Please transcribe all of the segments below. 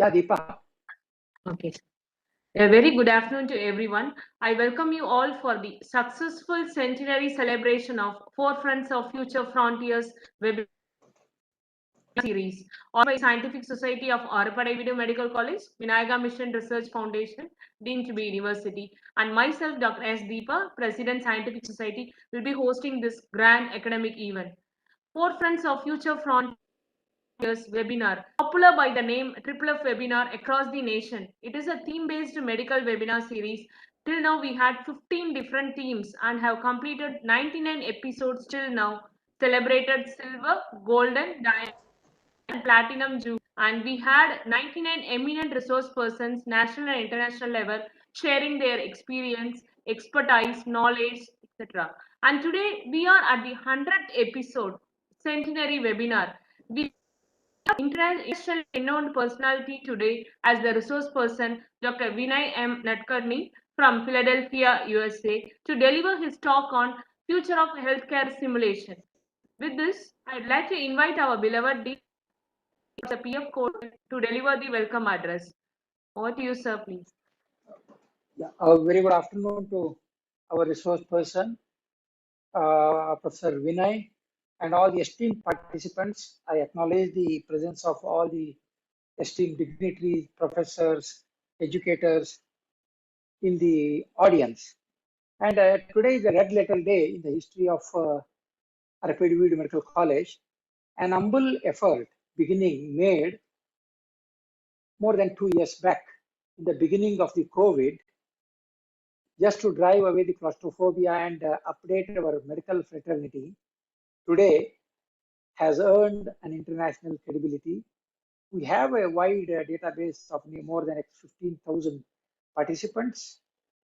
Yeah, Deepa. Okay. A very good afternoon to everyone. I welcome you all for the successful centenary celebration of Forefronts of Future Frontiers webinar series organized by Scientific Society of Paediatrics Medical College, Vinayaka Mission Research Foundation, Dean to be University, and myself, Dr. S. Deepa, President Scientific Society, will be hosting this grand academic event. Forefronts of Future Frontiers webinar, popular by the name FFF webinar across the nation. It is a theme-based medical webinar series. Till now, we had 15 different themes and have completed 99 episodes till now, celebrated silver, golden, diamond, and platinum jubilee. And we had 99 eminent resource persons, national and international level, sharing their experience, expertise, knowledge, etc. And today, we are at the 100th episode, centenary webinar. We international renowned personality today as the resource person, Dr. Vinay M. Nadkarni from Philadelphia, USA, to deliver his talk on future of healthcare simulation. With this, I'd like to invite our beloved Dean, the PF Code, to deliver the welcome address. Over to you, sir, please. Yeah, a very good afternoon to our resource person, Professor Vinay, and all the esteemed participants. I acknowledge the presence of all the esteemed dignitaries, professors, educators in the audience. And today is a red letter day in the history of Paediatrics Medical College. An humble effort beginning made more than 2 years back in the beginning of the COVID, just to drive away the claustrophobia and update our medical fraternity, today has earned an international credibility. We have a wide database of more than 15,000 participants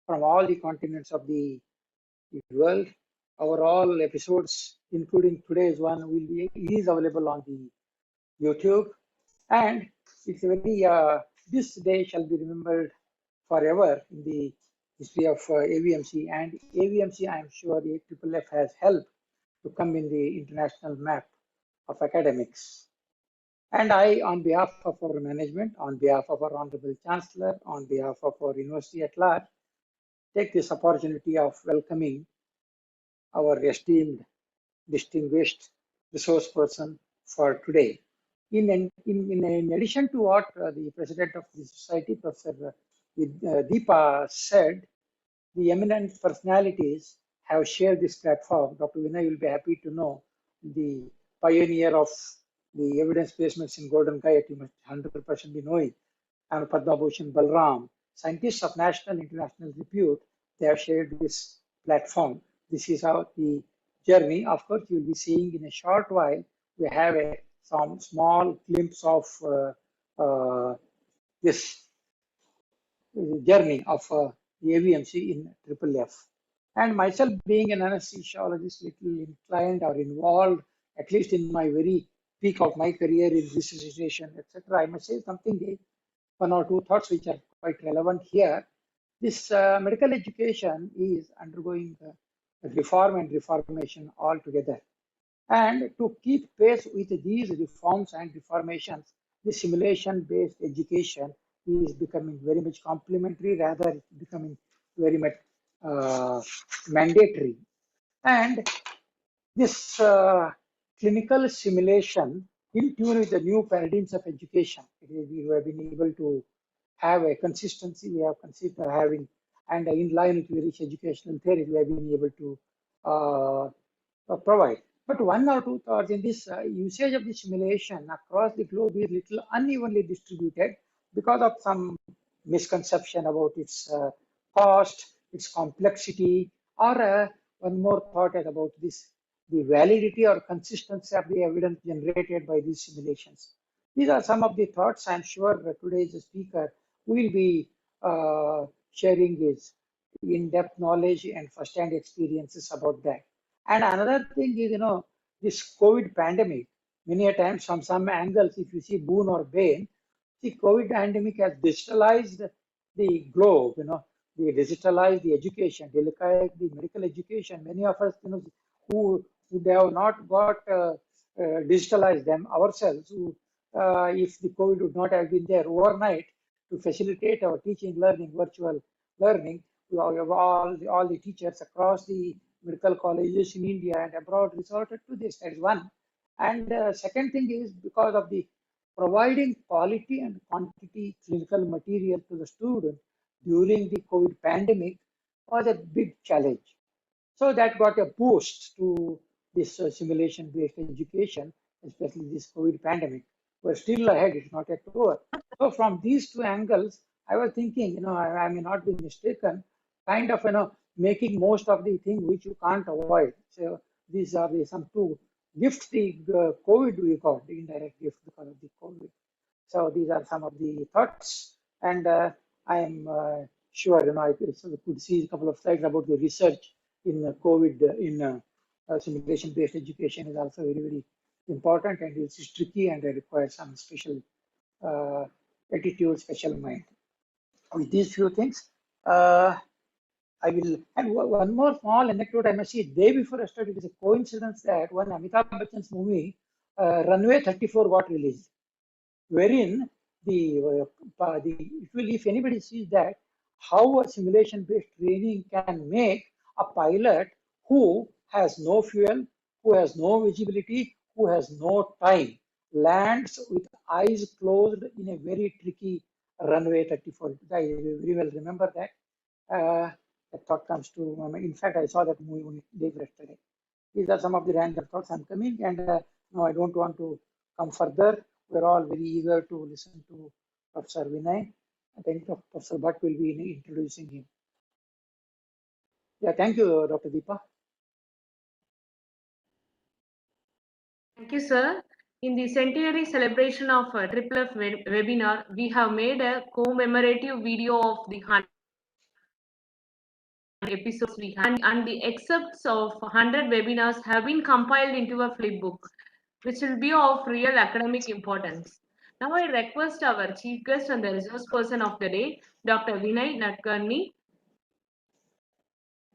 from all the continents of the world. Our all episodes, including today's one, is available on the YouTube, and it's a very this day shall be remembered forever in the history of AVMC, and AVMC, I am sure the FFF has helped to come in the international map of academics. And I, on behalf of our management, on behalf of our Honorable Chancellor, on behalf of our university at large, take this opportunity of welcoming our esteemed, distinguished resource person for today. In addition to what the president of the society, Professor Deepa, said, the eminent personalities have shared this platform. Dr. Vinay will be happy to know the pioneer of the evidence-based medicine Golden Guide, you must 100% be knowing, and Padma Bhushan Balram, scientists of national and international repute, they have shared this platform. This is how the journey. Of course, you will be seeing in a short while, we have some small glimpse of this journey of the AVMC in FFF. And myself being an anesthesiologist, little inclined or involved, at least in my very peak of my career in resuscitation, etc., I must say something, one or two thoughts which are quite relevant here. This medical education is undergoing reform and reformation altogether. And to keep pace with these reforms and reformations, the simulation-based education is becoming very much complementary, rather it's becoming very much mandatory. And this clinical simulation, in tune with the new paradigms of education, we have been able to have a consistency, we have considered having, and in line with various educational theories, we have been able to provide. But one or two thoughts in this usage of the simulation across the globe is little unevenly distributed because of some misconception about its cost, its complexity, or one more thought is about this, the validity or consistency of the evidence generated by these simulations. These are some of the thoughts. I'm sure today's speaker will be sharing his in-depth knowledge and first-hand experiences about that. And another thing is, this COVID pandemic, many a times from some angles, if you see boon or bane, the COVID pandemic has digitalized the globe, they digitalized the education, digitalized the medical education. Many of us, who they have not got digitalized them ourselves, who if the COVID would not have been there overnight to facilitate our teaching, learning, virtual learning. All the teachers across the medical colleges in India and abroad resorted to this. That is one. And second thing is because of the providing quality and quantity clinical material to the student during the COVID pandemic was a big challenge. So that got a boost to this simulation-based education, especially this COVID pandemic. We're still ahead, it's not yet over. So from these two angles, I was thinking, I may not be mistaken, kind of, making most of the thing which you can't avoid. So these are some two gifts the COVID we got, the indirect gift because of the COVID. So these are some of the thoughts, and I am sure I could see a couple of slides about the research in COVID in simulation-based education is also very, very important, and it's tricky and it requires some special uh, attitude, special mind. With these few things, I will, and one more small anecdote I must say, day before yesterday, it is a coincidence that one Amitabh Bachchan's movie, Runway 34 got released, wherein if anybody sees that, how a simulation-based training can make a pilot who has no fuel, who has no visibility, who has no time, lands with eyes closed in a very tricky runway 34. I very well remember that. That thought comes to my mind. In fact, I saw that movie only day yesterday. These are some of the random thoughts I'm coming, and no, I don't want to come further. We're all very eager to listen to Professor Vinay. I think Professor Bhatt will be introducing him. Yeah, thank you, Dr. Deepa. Thank you, sir. In the centenary celebration of FFF webinar, we have made a commemorative video of the 100 episodes we had, and the excerpts of 100 webinars have been compiled into a flipbook, which will be of real academic importance. Now I request our chief guest and the resource person of the day, Dr. Vinay Nadkarni,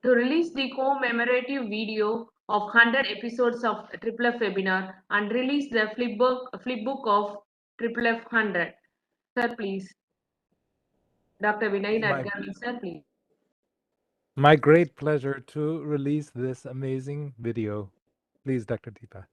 to release the commemorative video of 100 episodes of FFF webinar and release the flipbook of FFF 100. Sir, please. Dr. Vinay Nadkarni, sir, please. My great pleasure to release this amazing video. Please, Dr. Deepa.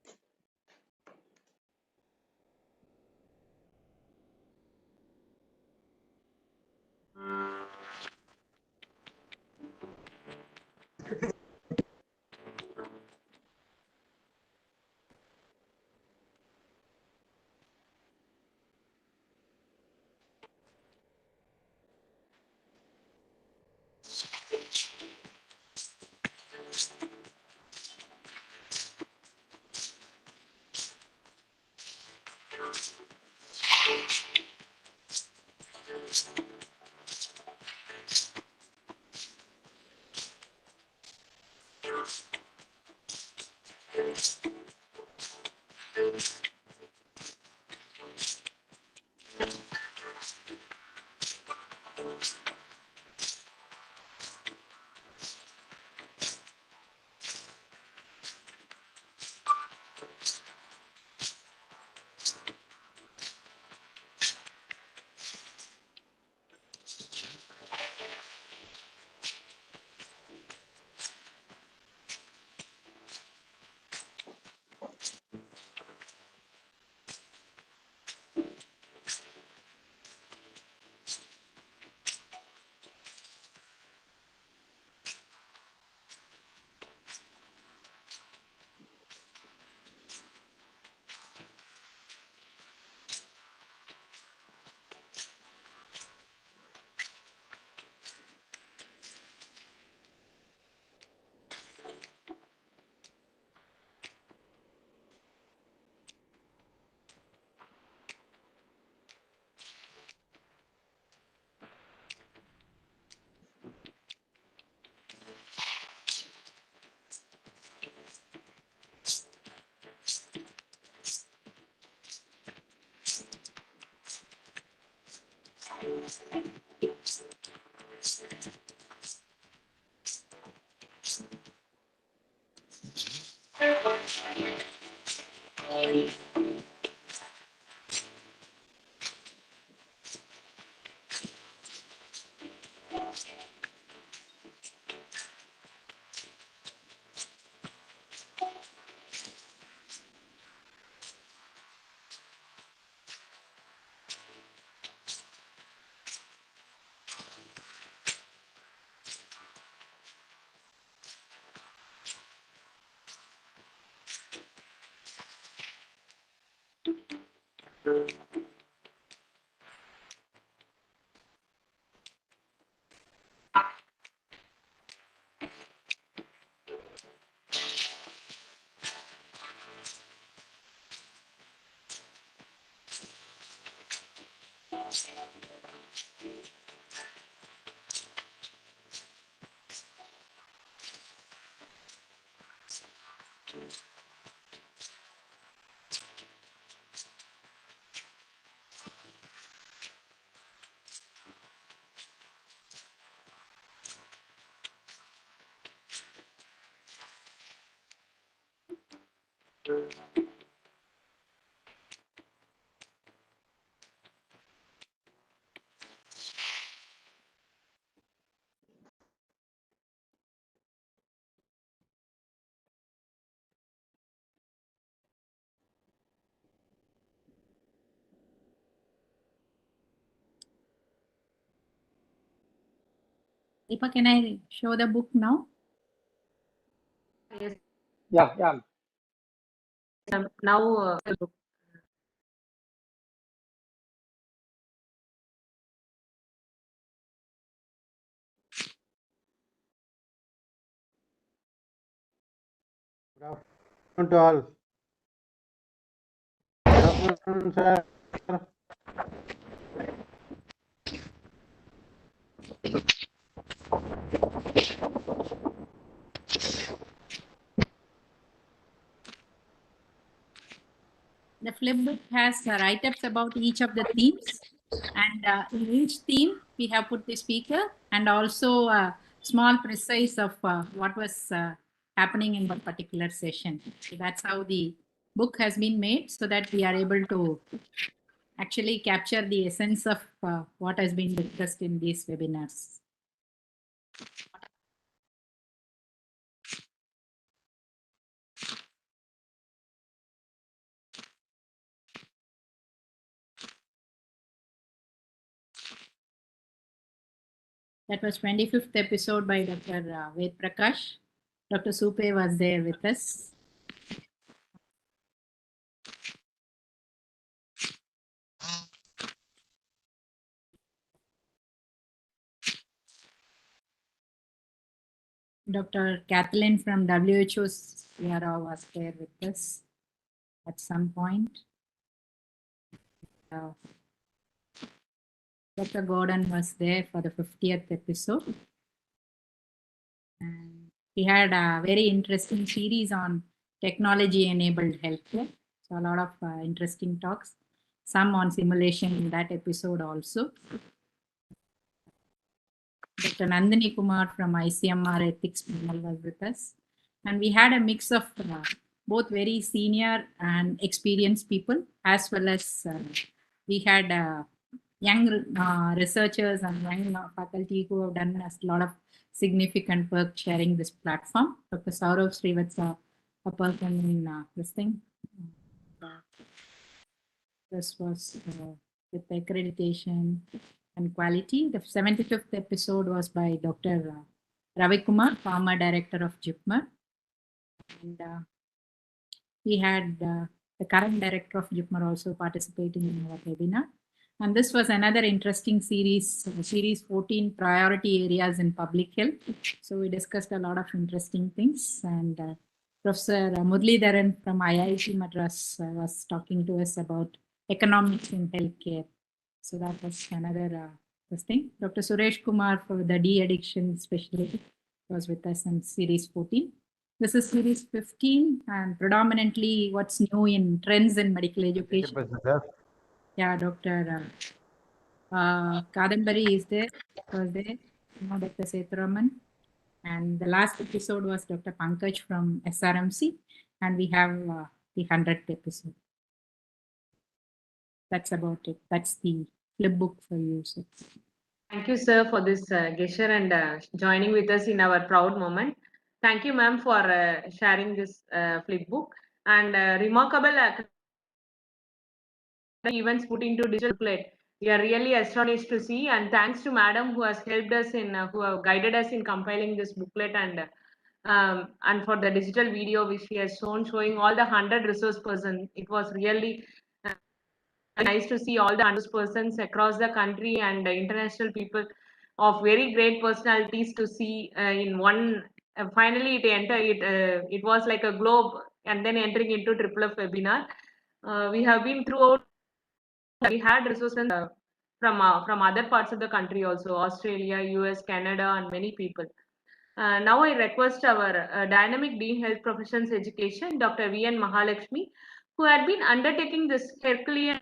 Deepa, can I show the book now? Yes. Yeah. Now, Good afternoon to all. Good afternoon, sir. The flipbook has write-ups about each of the themes, and in each theme we have put the speaker and also a small precise of what was happening in that particular session. So that's how the book has been made, so that we are able to actually capture the essence of what has been discussed in these webinars. That was 25th episode by Dr. Ved Prakash. Dr. Supe was there with us. Dr. Kathleen from WHO Sierra was there with us at some point. Dr. Gordon was there for the 50th episode. And we had a very interesting series on technology-enabled healthcare. So a lot of interesting talks, some on simulation in that episode also. Dr. Nandini Kumar from ICMR Ethics panel was with us. And we had a mix of both very senior and experienced people, as well as we had young researchers and young faculty who have done a lot of significant work sharing this platform. Dr. Saurav Srivatsa, a person in this thing. This was with accreditation and quality. The 75th episode was by Dr. Ravi Kumar, former director of JIPMER. And we had the current director of JIPMER also participating in our webinar. And this was another interesting series, series 14, priority areas in public health. So we discussed a lot of interesting things. And Professor Muralidharan from IIT Madras was talking to us about economics in healthcare. So that was another thing. Dr. Suresh Kumar for the de-addiction specialist was with us in series 14. This is series 15 and predominantly what's new in trends in medical education. Yeah, Dr. Kadambari is there, was there, Dr. Sethuraman. And the last episode was Dr. Pankaj from SRMC. And we have the 100th episode. That's about it. That's the flip book for you. So. Thank you, sir, for this gesture and joining with us in our proud moment. Thank you, ma'am, for sharing this flip book and remarkable events put into digital booklet. We are really astonished to see, and thanks to madam who has helped us in, who have guided us in compiling this booklet and for the digital video which she has shown, showing all the 100 resource persons. It was really nice to see all the persons across the country and international people of very great personalities to see in one. Finally, it was like a globe, and then entering into Triple F webinar. We have been throughout. We had resources from other parts of the country also, Australia, US, Canada, and many people. Now I request our Dynamic Dean Health Professions Education, Dr. V.N. Mahalakshmi, who had been undertaking this Herculean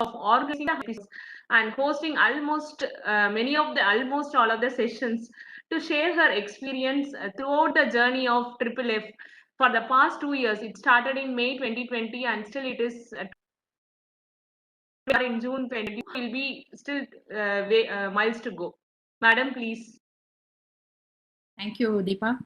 of organizing the episodes and hosting almost almost all of the sessions, to share her experience throughout the journey of Triple F for the past 2 years. It started in May 2020 and still it is in June 2020. Will be still miles to go. Madam, please. Thank you, Deepa.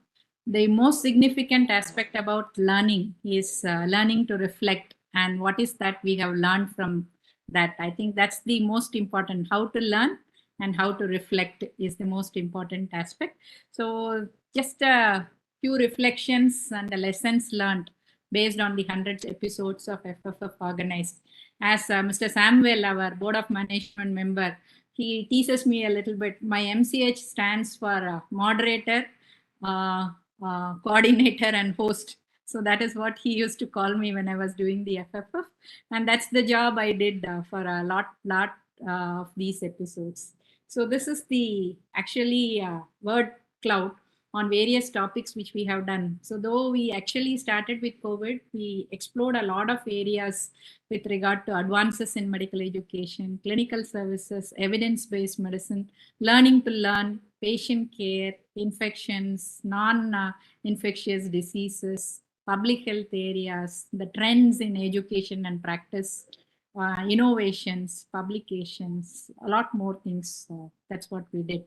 The most significant aspect about learning is learning to reflect, and what is that we have learned from that. I think that's the most important. How to learn and how to reflect is the most important aspect. So just a few reflections and the lessons learned based on the 100 episodes of FFF organized. As Mr. Samuel, our Board of Management member, he teases me a little bit. My MCH stands for moderator, coordinator, and host. So that is what he used to call me when I was doing the FFF. And that's the job I did for a lot of these episodes. So this is the actually word cloud on various topics which we have done. So though we actually started with COVID, we explored a lot of areas with regard to advances in medical education, clinical services, evidence-based medicine, learning to learn, patient care, infections, non-infectious diseases, public health areas, the trends in education and practice, innovations, publications, a lot more things. That's what we did.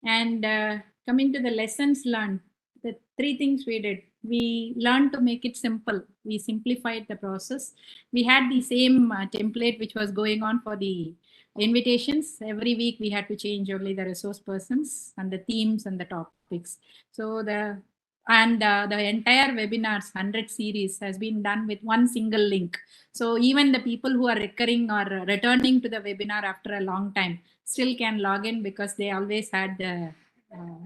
And coming to the lessons learned, the 3 things we did. We learned to make it simple. We simplified the process. We had the same template which was going on for the invitations. Every week we had to change only the resource persons and the themes and the topics. So the entire webinars 100 series has been done with one single link. So even the people who are recurring or returning to the webinar after a long time still can log in because they always had the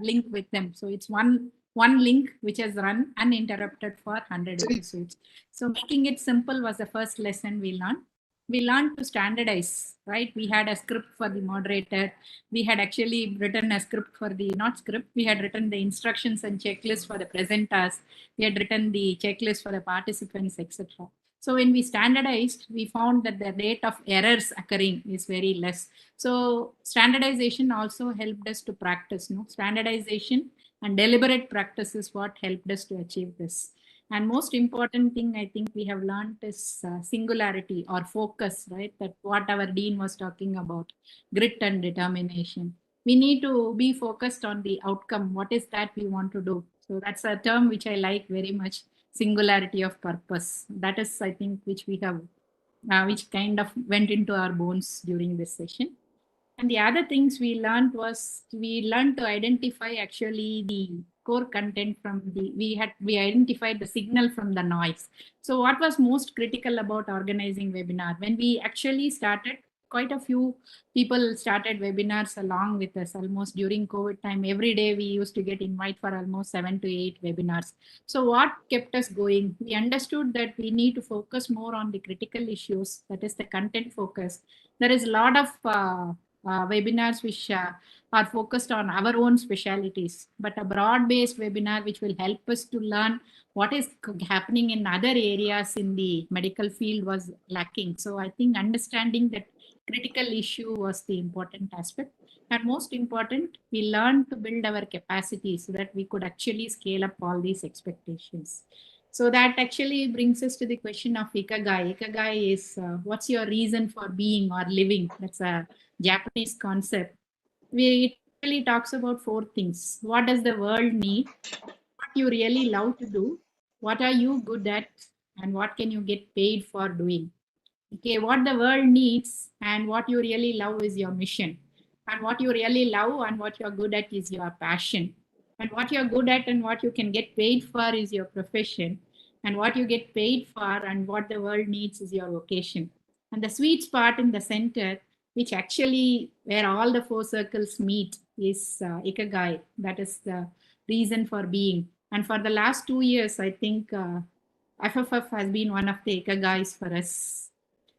link with them. So it's one link which has run uninterrupted for 100 episodes. So making it simple was the first lesson we learned. We learned to standardize, right? We had a script for the moderator. We had actually written a script for the, not script, we had written the instructions and checklist for the presenters. We had written the checklist for the participants, etc. So when we standardized, we found that the rate of errors occurring is very less. So standardization also helped us to practice. Standardization and deliberate practice is what helped us to achieve this. And most important thing I think we have learned is singularity or focus, right? That what our dean was talking about, grit and determination. We need to be focused on the outcome. What is that we want to do? So that's a term which I like very much, singularity of purpose. That is, I think, which we have, which kind of went into our bones during this session. And the other things we learned was we learned to identify actually the core content from the, we identified the signal from the noise. So what was most critical about organizing webinar? When we actually started, quite a few people started webinars along with us almost during COVID time. Every day we used to get invite for almost 7 to 8 webinars. So what kept us going? We understood that we need to focus more on the critical issues, that is the content focus. There is a lot of webinars which are focused on our own specialties, but a broad-based webinar which will help us to learn what is happening in other areas in the medical field was lacking. So I think understanding that critical issue was the important aspect. And most important, we learned to build our capacity so that we could actually scale up all these expectations. So that actually brings us to the question of Ikigai. Ikigai is what's your reason for being or living? That's a Japanese concept. It really talks about 4 things. What does the world need? What you really love to do? What are you good at? And what can you get paid for doing? Okay, what the world needs and what you really love is your mission. And what you really love and what you're good at is your passion. And what you're good at and what you can get paid for is your profession. and what you get paid for and what the world needs is your vocation. And the sweet spot in the center, which actually where all the four circles meet, is Ikigai. That is the reason for being. And for the last 2 years, I think FFF has been one of the Ikigais for us.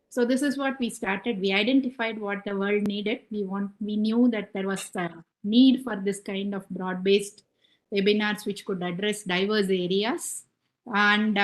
So this is what we started. We identified what the world needed. We knew that there was a need for this kind of broad-based webinars which could address diverse areas, and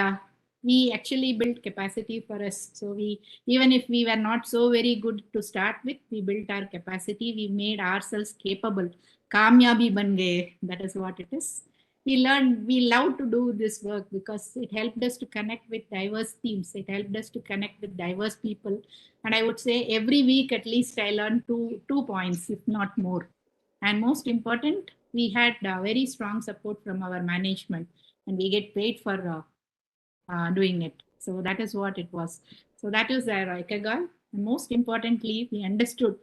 we actually built capacity for us. So we, even if we were not so very good to start with, we built our capacity. We made ourselves capable. Kamyabi ban gaye. That is what it is. We love to do this work because it helped us to connect with diverse teams. It helped us to connect with diverse people. And I would say every week, at least I learned two points, if not more. And most important, we had very strong support from our management, and we get paid for doing it. So that is what it was. So that is our Ikigai. And most importantly, we understood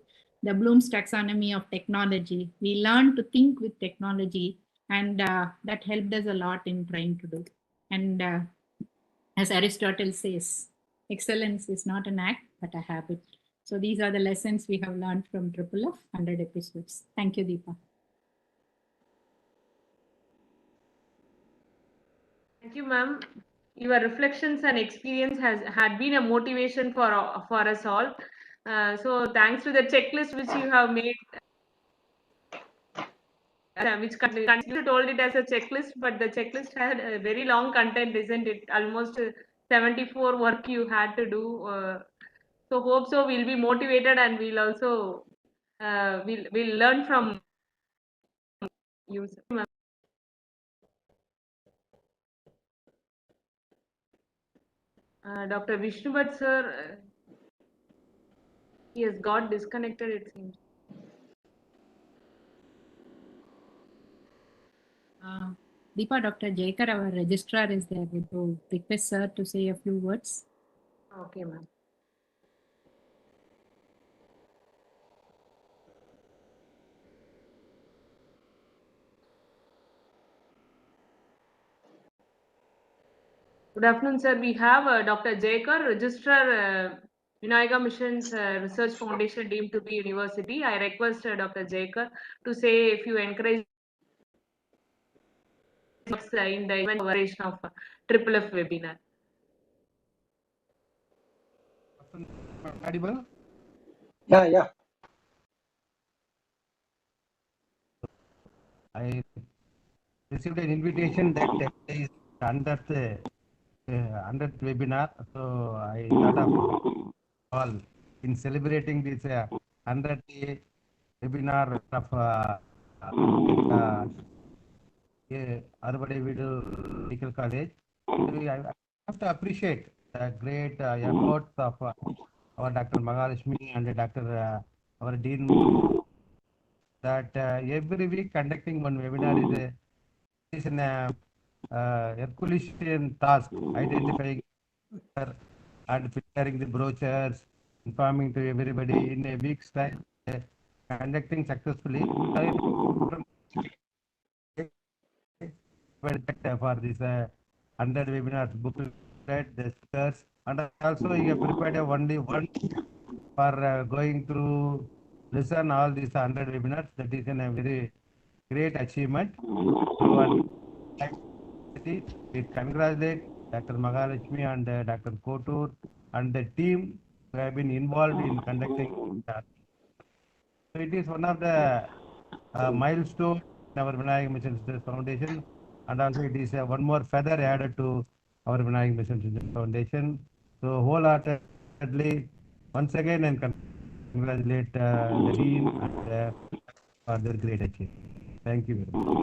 the Bloom's taxonomy of technology. We learned to think with technology, and that helped us a lot in trying to do. And as Aristotle says, excellence is not an act, but a habit. So these are the lessons we have learned from FFF 100 episodes. Thank you, Deepa. Thank you, ma'am. Your reflections and experience had been a motivation for us all. So thanks to the checklist which you have made, which you told it as a checklist, but the checklist had a very long content, isn't it? Almost 74 work you had to do. So hope so we'll be motivated, and we'll also we'll learn from you. Dr. Vishnubat sir, he has got disconnected, it seems. Deepa, Dr. Jaikar, our registrar, is there. We will request sir to say a few words. Okay, ma'am. Good afternoon, sir. We have Dr. Jaikar, Registrar, Vinayaka Mission's Research Foundation deemed to be university. I request Dr. Jaikar to say a few encouraging in the event coverage of FFF webinar. Audible? Yeah. I received an invitation that is 100th webinar, so I thought of all in celebrating this 100th webinar of Arvada Medical College. I have to appreciate the great efforts of our Dr. Mahalakshmi and Dr. Our Dean, that every week conducting one webinar is an Herculean task, identifying and preparing the brochures, informing to everybody in a week's time, conducting successfully. For this 100 webinars booklet, the speakers, and also you have prepared only one for going through, listen all these 100 webinars. That is a very great achievement. So, we congratulate Dr. Mahalakshmi and Dr. Kotur and the team who have been involved in conducting that. So it is one of the milestone in our Vinayaka Mission Research Foundation, and also it is one more feather added to our Vinayaka Mission Research Foundation. So wholeheartedly, once again, and congratulate the dean and for their great achievement. Thank you very much.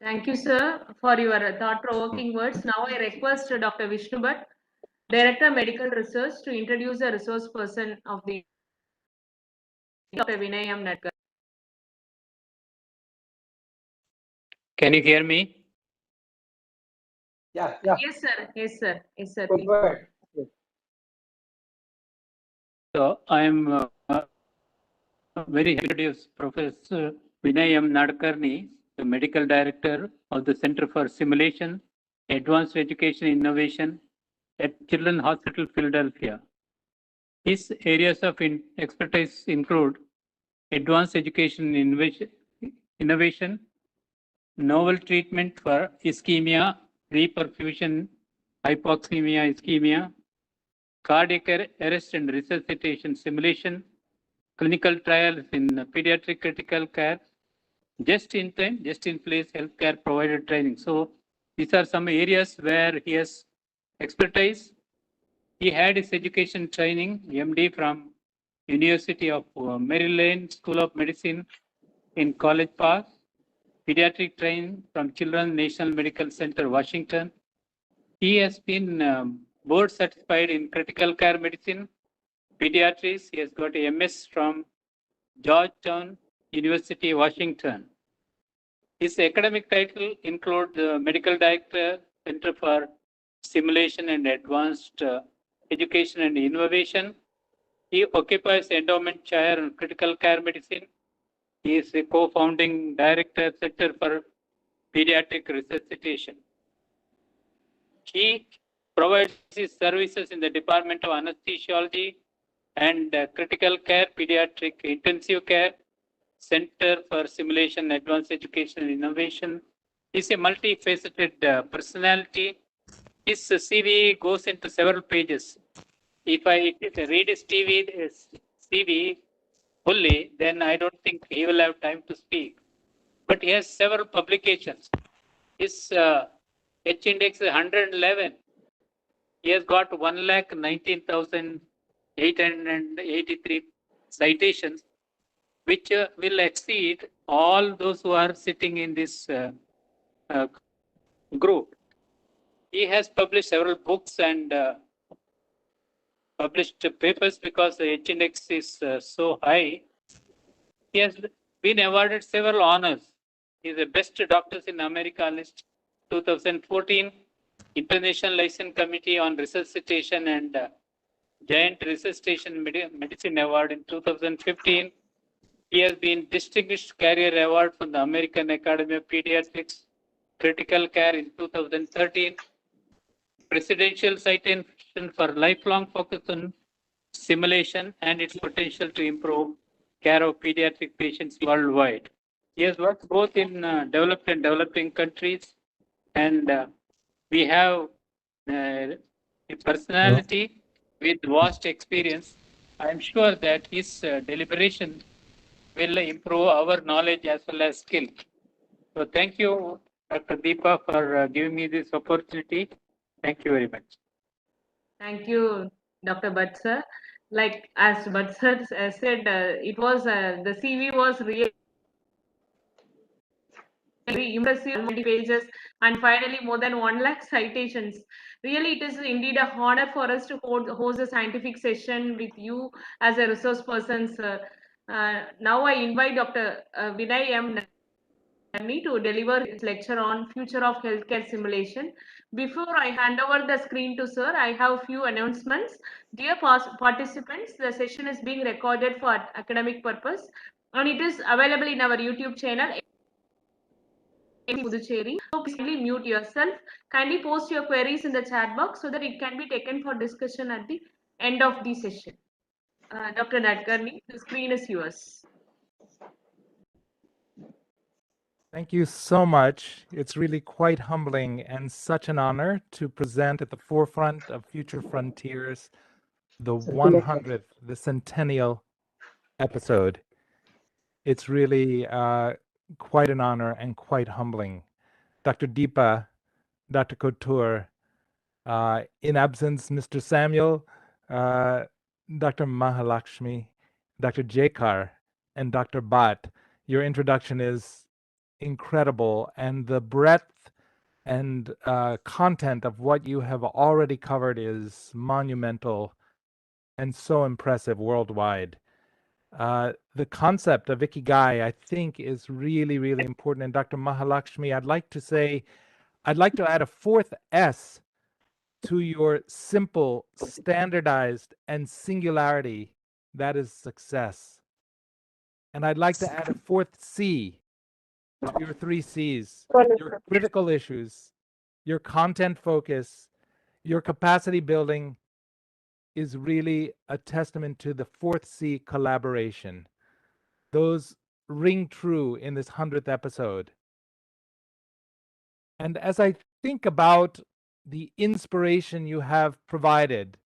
Thank you, sir, for your thought-provoking words. Now I request Dr. Vishnubat, Director Medical Research, to introduce a resource person of the Dr. Vinay Nadkarni. Can you hear me? Yeah. Yes, sir. Yes, sir. Yes, sir. Go ahead. So I am very happy to introduce Professor Vinay Nadkarni, the Medical Director of the Center for Simulation, Advanced Education Innovation at Children's Hospital, Philadelphia. His areas of expertise include advanced education innovation, novel treatment for ischemia, reperfusion, hypoxemia, ischemia, cardiac arrest and resuscitation simulation, clinical trials in pediatric critical care, just in time, just in place healthcare provider training. So these are some areas where he has expertise. He had his education training, MD from University of Maryland School of Medicine in College Park, pediatric training from Children's National Medical Center, Washington. He has been board certified in critical care medicine, pediatrics. He has got a MS from Georgetown University, Washington. His academic title includes the Medical Director, Center for Simulation and Advanced Education and Innovation. He occupies endowment chair in critical care medicine. He is a co-founding director, Center for Pediatric Resuscitation. He provides his services in the Department of Anesthesiology and Critical Care, Pediatric Intensive Care, Center for Simulation, Advanced Education and Innovation. He's a multifaceted personality. His CV goes into several pages. If I read his CV fully, then I don't think he will have time to speak. But he has several publications. His H index is 111. He has got 1,19,883 citations, which will exceed all those who are sitting in this group. He has published several books and published papers because the H index is so high. He has been awarded several honors. He is the best doctors in America list 2014, International License Committee on Resuscitation and Giant Resuscitation Medicine Award in 2015. He has been Distinguished Career Award from the American Academy of Pediatrics Critical Care in 2013. Presidential citation for lifelong focus on simulation and its potential to improve care of pediatric patients worldwide. He has worked both in developed and developing countries, and we have a personality with vast experience. I am sure that his deliberation will improve our knowledge as well as skill. So thank you, Dr. Deepa, for giving me this opportunity. Thank you very much. Thank you, Dr. Bhatt sir. Like as Bhatt sir said, it was the CV was really very impressive, multi pages, and finally more than 1 lakh citations. Really, it is indeed a honor for us to host a scientific session with you as a resource person, sir. Now I invite Dr. Vinay Nadkarni to deliver his lecture on future of healthcare simulation. Before I hand over the screen to sir, I have a few announcements. Dear participants, the session is being recorded for academic purpose and it is available in our YouTube channel. Puducherry. So please kindly mute yourself. Kindly post your queries in the chat box so that it can be taken for discussion at the end of the session. Dr. Nadkarni, the screen is yours. Thank you so much. It's really quite humbling and such an honor to present at the forefront of Future Frontiers, the 100th, the centennial episode. It's really quite an honor and quite humbling. Dr. Deepa, Dr. Couture, in absence, Mr. Samuel, Dr. Mahalakshmi, Dr. Jekar, and Dr. Bhatt, your introduction is incredible, and the breadth and content of what you have already covered is monumental and so impressive worldwide. The concept of Ikigai, I think, is really, really important. And Dr. Mahalakshmi, I'd like to add a fourth S to your simple, standardized, and singularity. That is success. And I'd like to add a fourth C to your three C's: your critical issues, your content focus, your capacity building is really a testament to the fourth C, collaboration. Those ring true in this 100th episode. And as I think about the inspiration you have provided,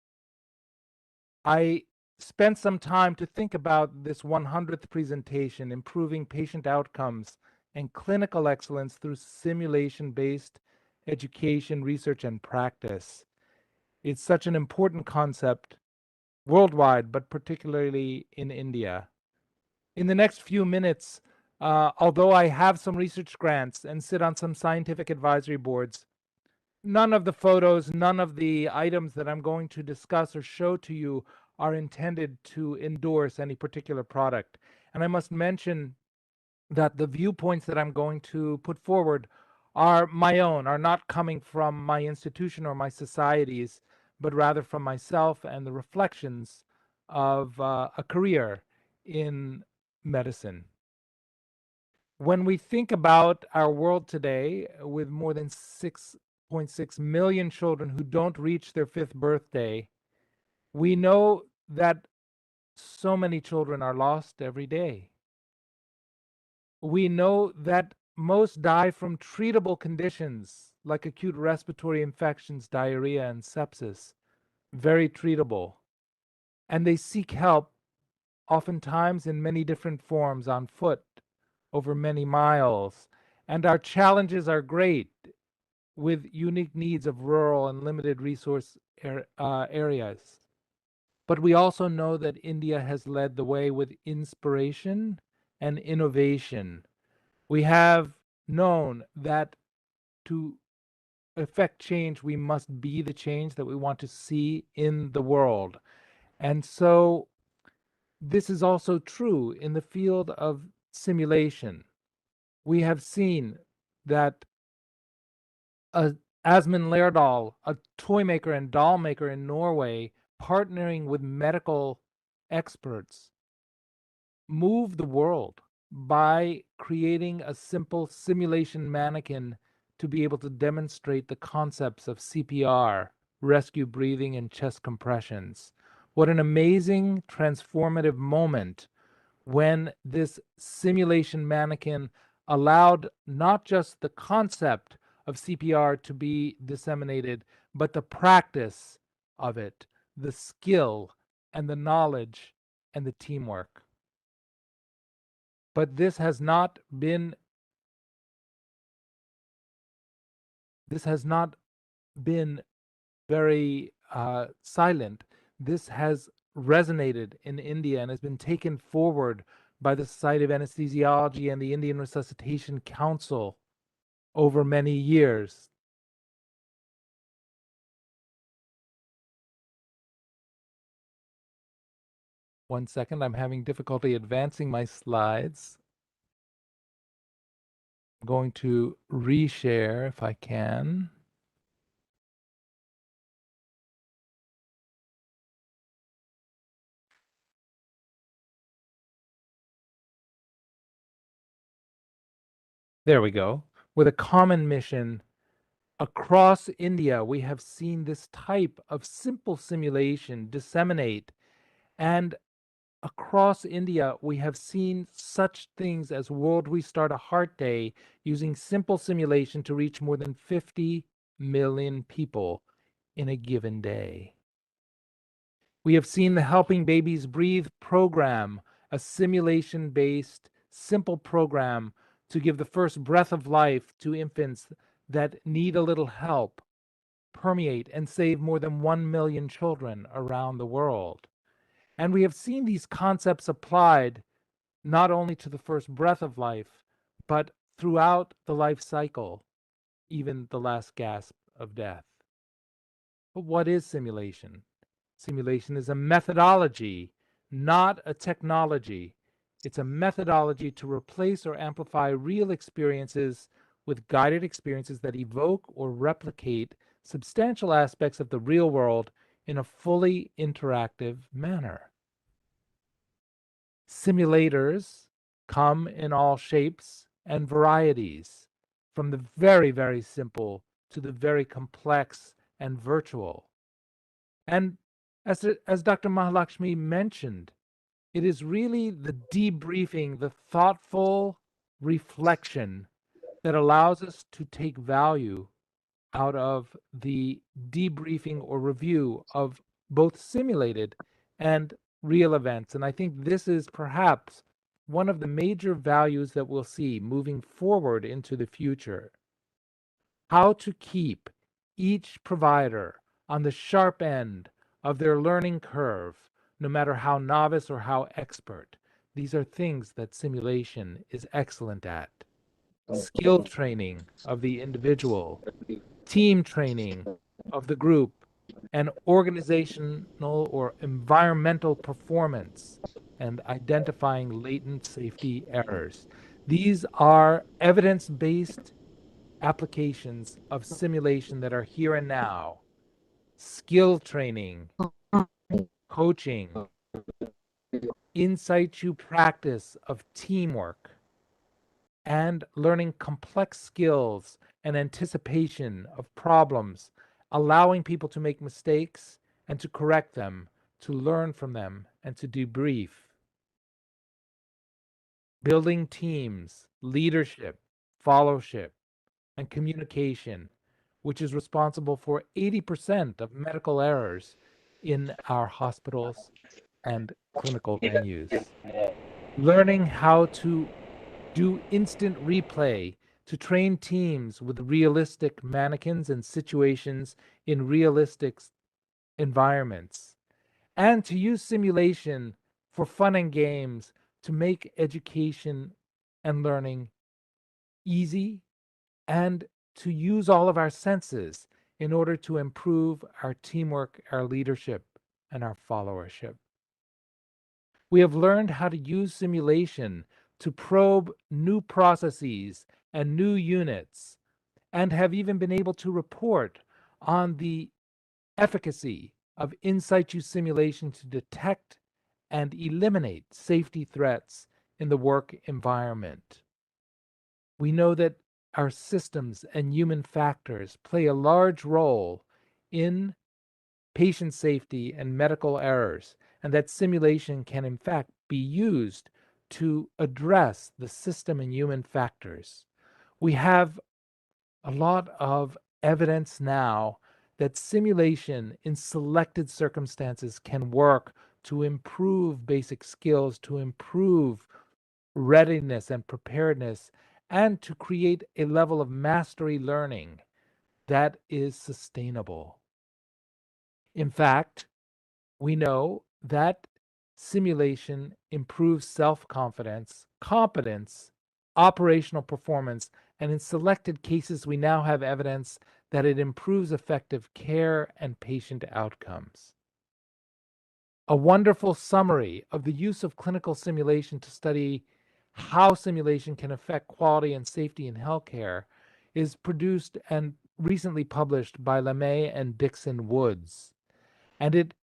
I spent some time to think about this 100th presentation, improving patient outcomes and clinical excellence through simulation-based education, research, and practice. It's such an important concept worldwide, but particularly in India. In the next few minutes, although I have some research grants and sit on some scientific advisory boards, none of the photos, none of the items that I'm going to discuss or show to you are intended to endorse any particular product. And I must mention that the viewpoints that I'm going to put forward are my own, are not coming from my institution or my societies, but rather from myself and the reflections of a career in medicine. When we think about our world today, with more than 6.6 million children who don't reach their 5th birthday, we know that so many children are lost every day. We know that most die from treatable conditions like acute respiratory infections, diarrhea, and sepsis, very treatable. And they seek help oftentimes in many different forms, on foot, over many miles. And our challenges are great with unique needs of rural and limited resource areas. But we also know that India has led the way with inspiration and innovation. We have known that to effect change, we must be the change that we want to see in the world. And so this is also true in the field of simulation. We have seen that Asmund Lerdahl, a toy maker and doll maker in Norway, partnering with medical experts, moved the world by creating a simple simulation mannequin to be able to demonstrate the concepts of CPR, rescue breathing, and chest compressions. What an amazing transformative moment when this simulation mannequin allowed not just the concept of CPR to be disseminated, but the practice of it, the skill and the knowledge and the teamwork. But this has not been very silent. This has resonated in India and has been taken forward by the Society of Anesthesiology and the Indian Resuscitation Council over many years. One second, I'm having difficulty advancing my slides. I'm going to reshare if I can. There we go. With a common mission across India, we have seen this type of simple simulation disseminate. And across India, we have seen such things as World Restart a Heart Day using simple simulation to reach more than 50 million people in a given day. We have seen the Helping Babies Breathe program, a simulation-based, simple program to give the first breath of life to infants that need a little help, permeate and save more than 1 million children around the world. And we have seen these concepts applied not only to the first breath of life, but throughout the life cycle, even the last gasp of death. But what is simulation? Simulation is a methodology, not a technology. It's a methodology to replace or amplify real experiences with guided experiences that evoke or replicate substantial aspects of the real world in a fully interactive manner. Simulators come in all shapes and varieties, from the very, very simple to the very complex and virtual. And as Dr. Mahalakshmi mentioned, it is really the debriefing, the thoughtful reflection that allows us to take value out of the debriefing or review of both simulated and real events. And I think this is perhaps one of the major values that we'll see moving forward into the future. How to keep each provider on the sharp end of their learning curve, no matter how novice or how expert. These are things that simulation is excellent at. Skill training of the individual, team training of the group, and organizational or environmental performance, and identifying latent safety errors. These are evidence-based applications of simulation that are here and now. Skill training, coaching, in situ practice of teamwork, and learning complex skills and anticipation of problems, allowing people to make mistakes and to correct them, to learn from them, and to debrief. Building teams, leadership, fellowship, and communication, which is responsible for 80% of medical errors in our hospitals and clinical venues. Learning how to do instant replay to train teams with realistic mannequins and situations in realistic environments, and to use simulation for fun and games to make education and learning easy, and to use all of our senses in order to improve our teamwork, our leadership, and our followership. We have learned how to use simulation to probe new processes and new units, and have even been able to report on the efficacy of in situ simulation to detect and eliminate safety threats in the work environment. We know that our systems and human factors play a large role in patient safety and medical errors, and that simulation can in fact be used to address the system and human factors. We have a lot of evidence now that simulation in selected circumstances can work to improve basic skills, to improve readiness and preparedness, and to create a level of mastery learning that is sustainable. In fact, we know that simulation improves self-confidence, competence, operational performance, and in selected cases, we now have evidence that it improves effective care and patient outcomes. A wonderful summary of the use of clinical simulation to study how simulation can affect quality and safety in healthcare is produced and recently published by LeMay and Dixon Woods. And it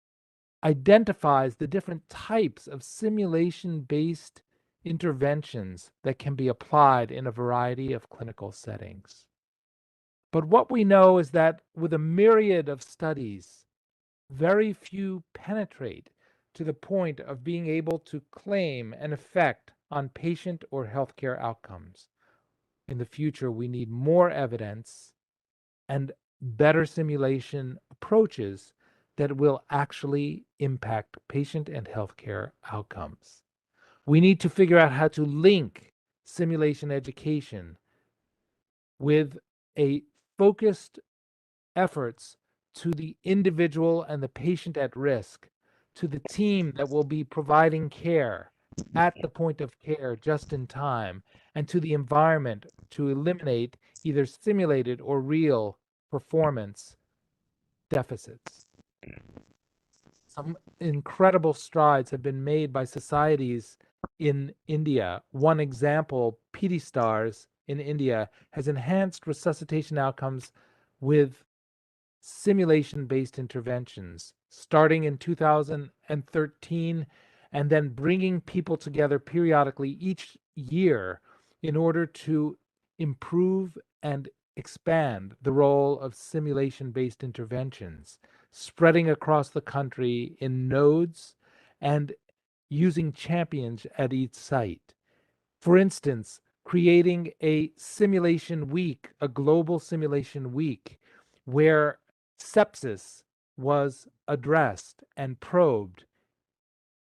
identifies the different types of simulation-based interventions that can be applied in a variety of clinical settings. But what we know is that with a myriad of studies, very few penetrate to the point of being able to claim an effect on patient or healthcare outcomes. In the future, we need more evidence and better simulation approaches that will actually impact patient and healthcare outcomes. We need to figure out how to link simulation education with a focused efforts to the individual and the patient at risk, to the team that will be providing care at the point of care just in time, and to the environment to eliminate either simulated or real performance deficits. Some incredible strides have been made by societies in India. One example, Paediatrics in India has enhanced resuscitation outcomes with simulation-based interventions, starting in 2013, and then bringing people together periodically each year in order to improve and expand the role of simulation-based interventions, spreading across the country in nodes and using champions at each site. For instance, creating a simulation week, a global simulation week, where sepsis was addressed and probed,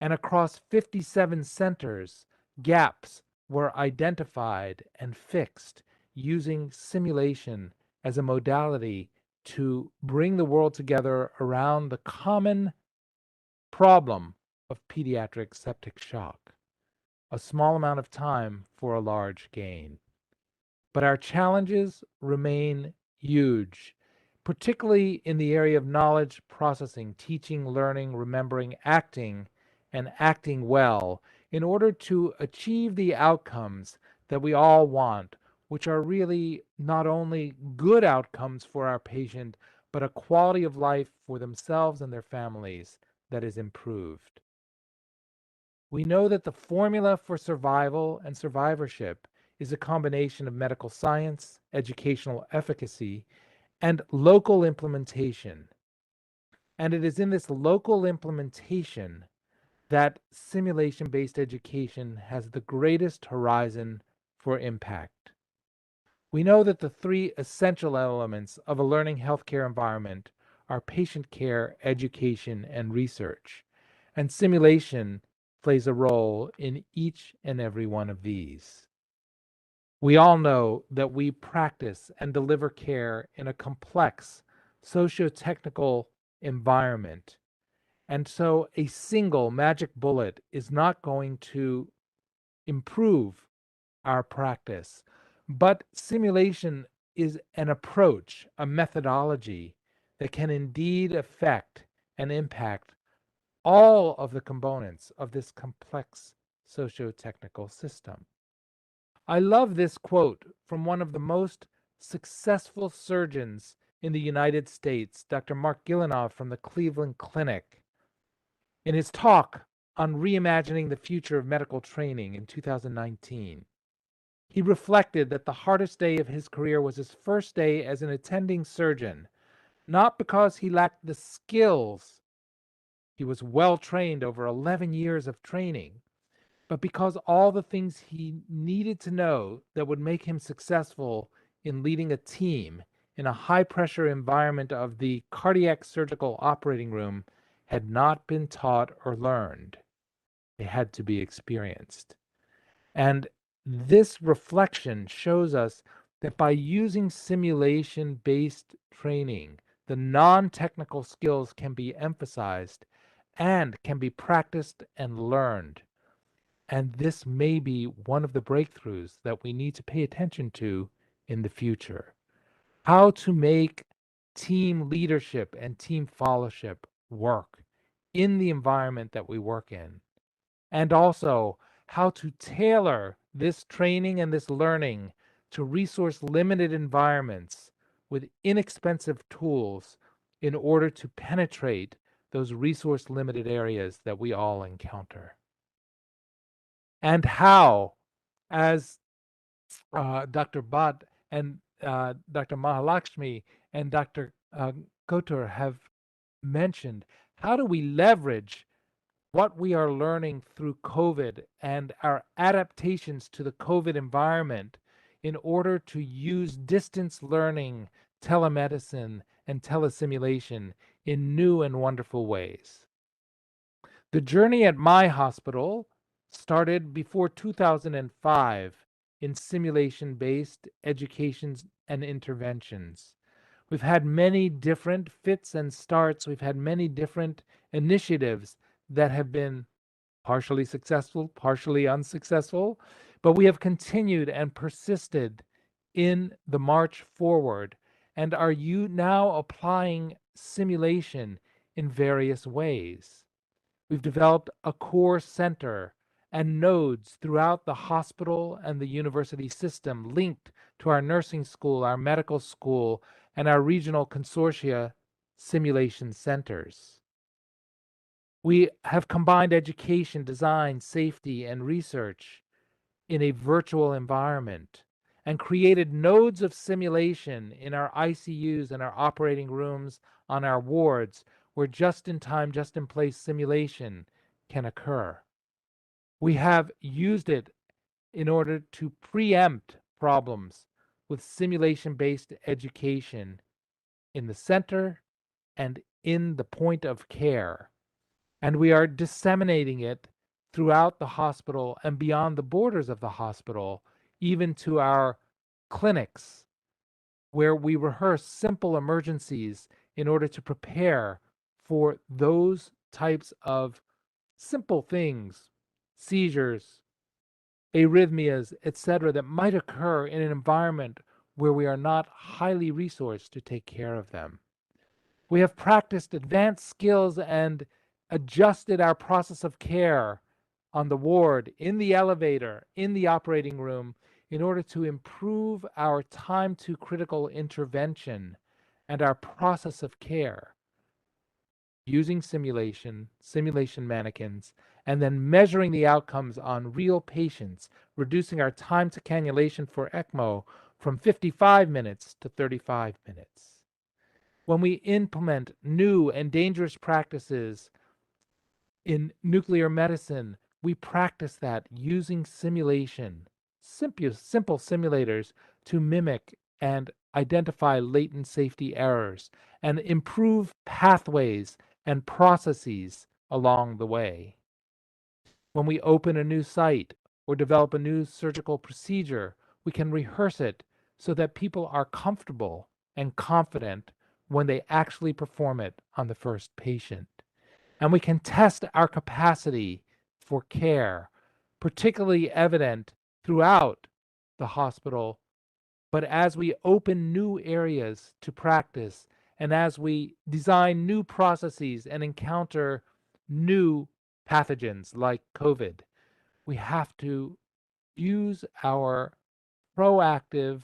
and across 57 centers, gaps were identified and fixed using simulation as a modality to bring the world together around the common problem of pediatric septic shock. A small amount of time for a large gain. But our challenges remain huge, particularly in the area of knowledge processing, teaching, learning, remembering, acting, and acting well in order to achieve the outcomes that we all want, which are really not only good outcomes for our patient, but a quality of life for themselves and their families that is improved. We know that the formula for survival and survivorship is a combination of medical science, educational efficacy, and local implementation. And it is in this local implementation that simulation-based education has the greatest horizon for impact. We know that the three essential elements of a learning healthcare environment are patient care, education, and research. And simulation plays a role in each and every one of these. We all know that we practice and deliver care in a complex socio-technical environment. And so a single magic bullet is not going to improve our practice, but simulation is an approach, a methodology that can indeed affect and impact all of the components of this complex socio-technical system. I love this quote from one of the most successful surgeons in the United States, Dr. Mark Gilinoff from the Cleveland Clinic. In his talk on reimagining the future of medical training in 2019, he reflected that the hardest day of his career was his first day as an attending surgeon, not because he lacked the skills. He was well trained over 11 years of training, but because all the things he needed to know that would make him successful in leading a team in a high-pressure environment of the cardiac surgical operating room had not been taught or learned. They had to be experienced. And this reflection shows us that by using simulation-based training, the non-technical skills can be emphasized and can be practiced and learned. And this may be one of the breakthroughs that we need to pay attention to in the future. How to make team leadership and team fellowship work in the environment that we work in. And also how to tailor this training and this learning to resource limited environments with inexpensive tools in order to penetrate those resource limited areas that we all encounter. And how, as Dr. Bhatt and Dr. Mahalakshmi and Dr. Kotur have mentioned, how do we leverage what we are learning through COVID and our adaptations to the COVID environment in order to use distance learning, telemedicine, and telesimulation in new and wonderful ways? The journey at my hospital started before 2005 in simulation-based educations and interventions. We've had many different fits and starts. We've had many different initiatives that have been partially successful, partially unsuccessful, but we have continued and persisted in the march forward and are now applying simulation in various ways. We've developed a core center and nodes throughout the hospital and the university system linked to our nursing school, our medical school, and our regional consortia simulation centers. We have combined education, design, safety, and research in a virtual environment and created nodes of simulation in our ICUs and our operating rooms on our wards where just-in-time, just-in-place simulation can occur. We have used it in order to preempt problems with simulation-based education in the center and in the point of care. And we are disseminating it throughout the hospital and beyond the borders of the hospital, even to our clinics, where we rehearse simple emergencies in order to prepare for those types of simple things, seizures, arrhythmias, etc., that might occur in an environment where we are not highly resourced to take care of them. We have practiced advanced skills and adjusted our process of care on the ward, in the elevator, in the operating room, in order to improve our time to critical intervention and our process of care, using simulation mannequins, and then measuring the outcomes on real patients, reducing our time to cannulation for ECMO from 55 minutes to 35 minutes. When we implement new and dangerous practices in nuclear medicine, we practice that using simulation, simple simulators to mimic and identify latent safety errors and improve pathways and processes along the way. When we open a new site or develop a new surgical procedure, we can rehearse it so that people are comfortable and confident when they actually perform it on the first patient. And we can test our capacity for care, particularly evident throughout the hospital. But as we open new areas to practice, and as we design new processes and encounter new pathogens like COVID, we have to use our proactive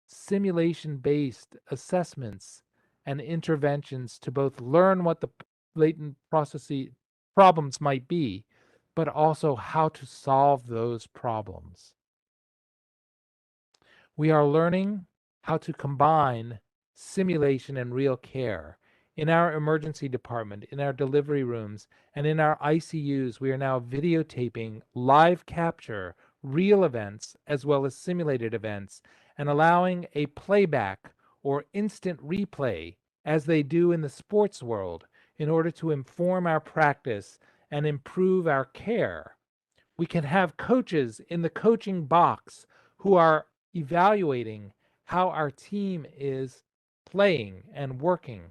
simulation-based assessments and interventions to both learn what the latent problems might be, but also how to solve those problems. We are learning how to combine simulation and real care. In our emergency department, in our delivery rooms, and in our ICUs, we are now videotaping live capture, real events, as well as simulated events, and allowing a playback or instant replay, as they do in the sports world, in order to inform our practice and improve our care. We can have coaches in the coaching box who are evaluating how our team is playing and working,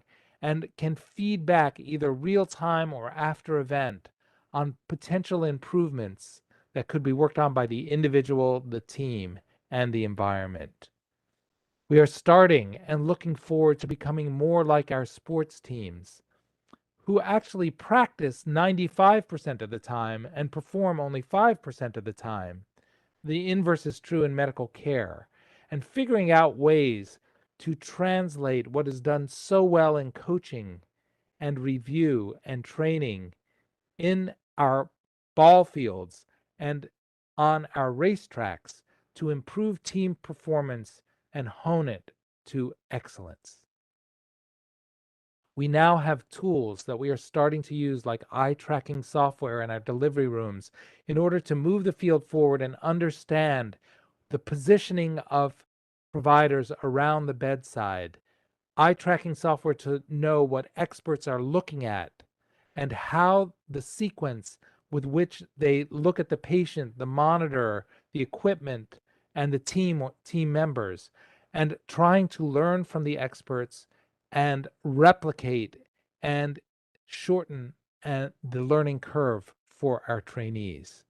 and can feed back either real time or after event on potential improvements that could be worked on by the individual, the team, and the environment. We are starting and looking forward to becoming more like our sports teams, who actually practice 95% of the time and perform only 5% of the time. The inverse is true in medical care, and figuring out ways to translate what is done so well in coaching and review and training in our ball fields and on our racetracks to improve team performance and hone it to excellence. We now have tools that we are starting to use, like eye tracking software in our delivery rooms, in order to move the field forward and understand the positioning of providers around the bedside. Eye tracking software to know what experts are looking at and how the sequence with which they look at the patient, the monitor, the equipment, and the team members, and trying to learn from the experts and replicate and shorten the learning curve for our trainees.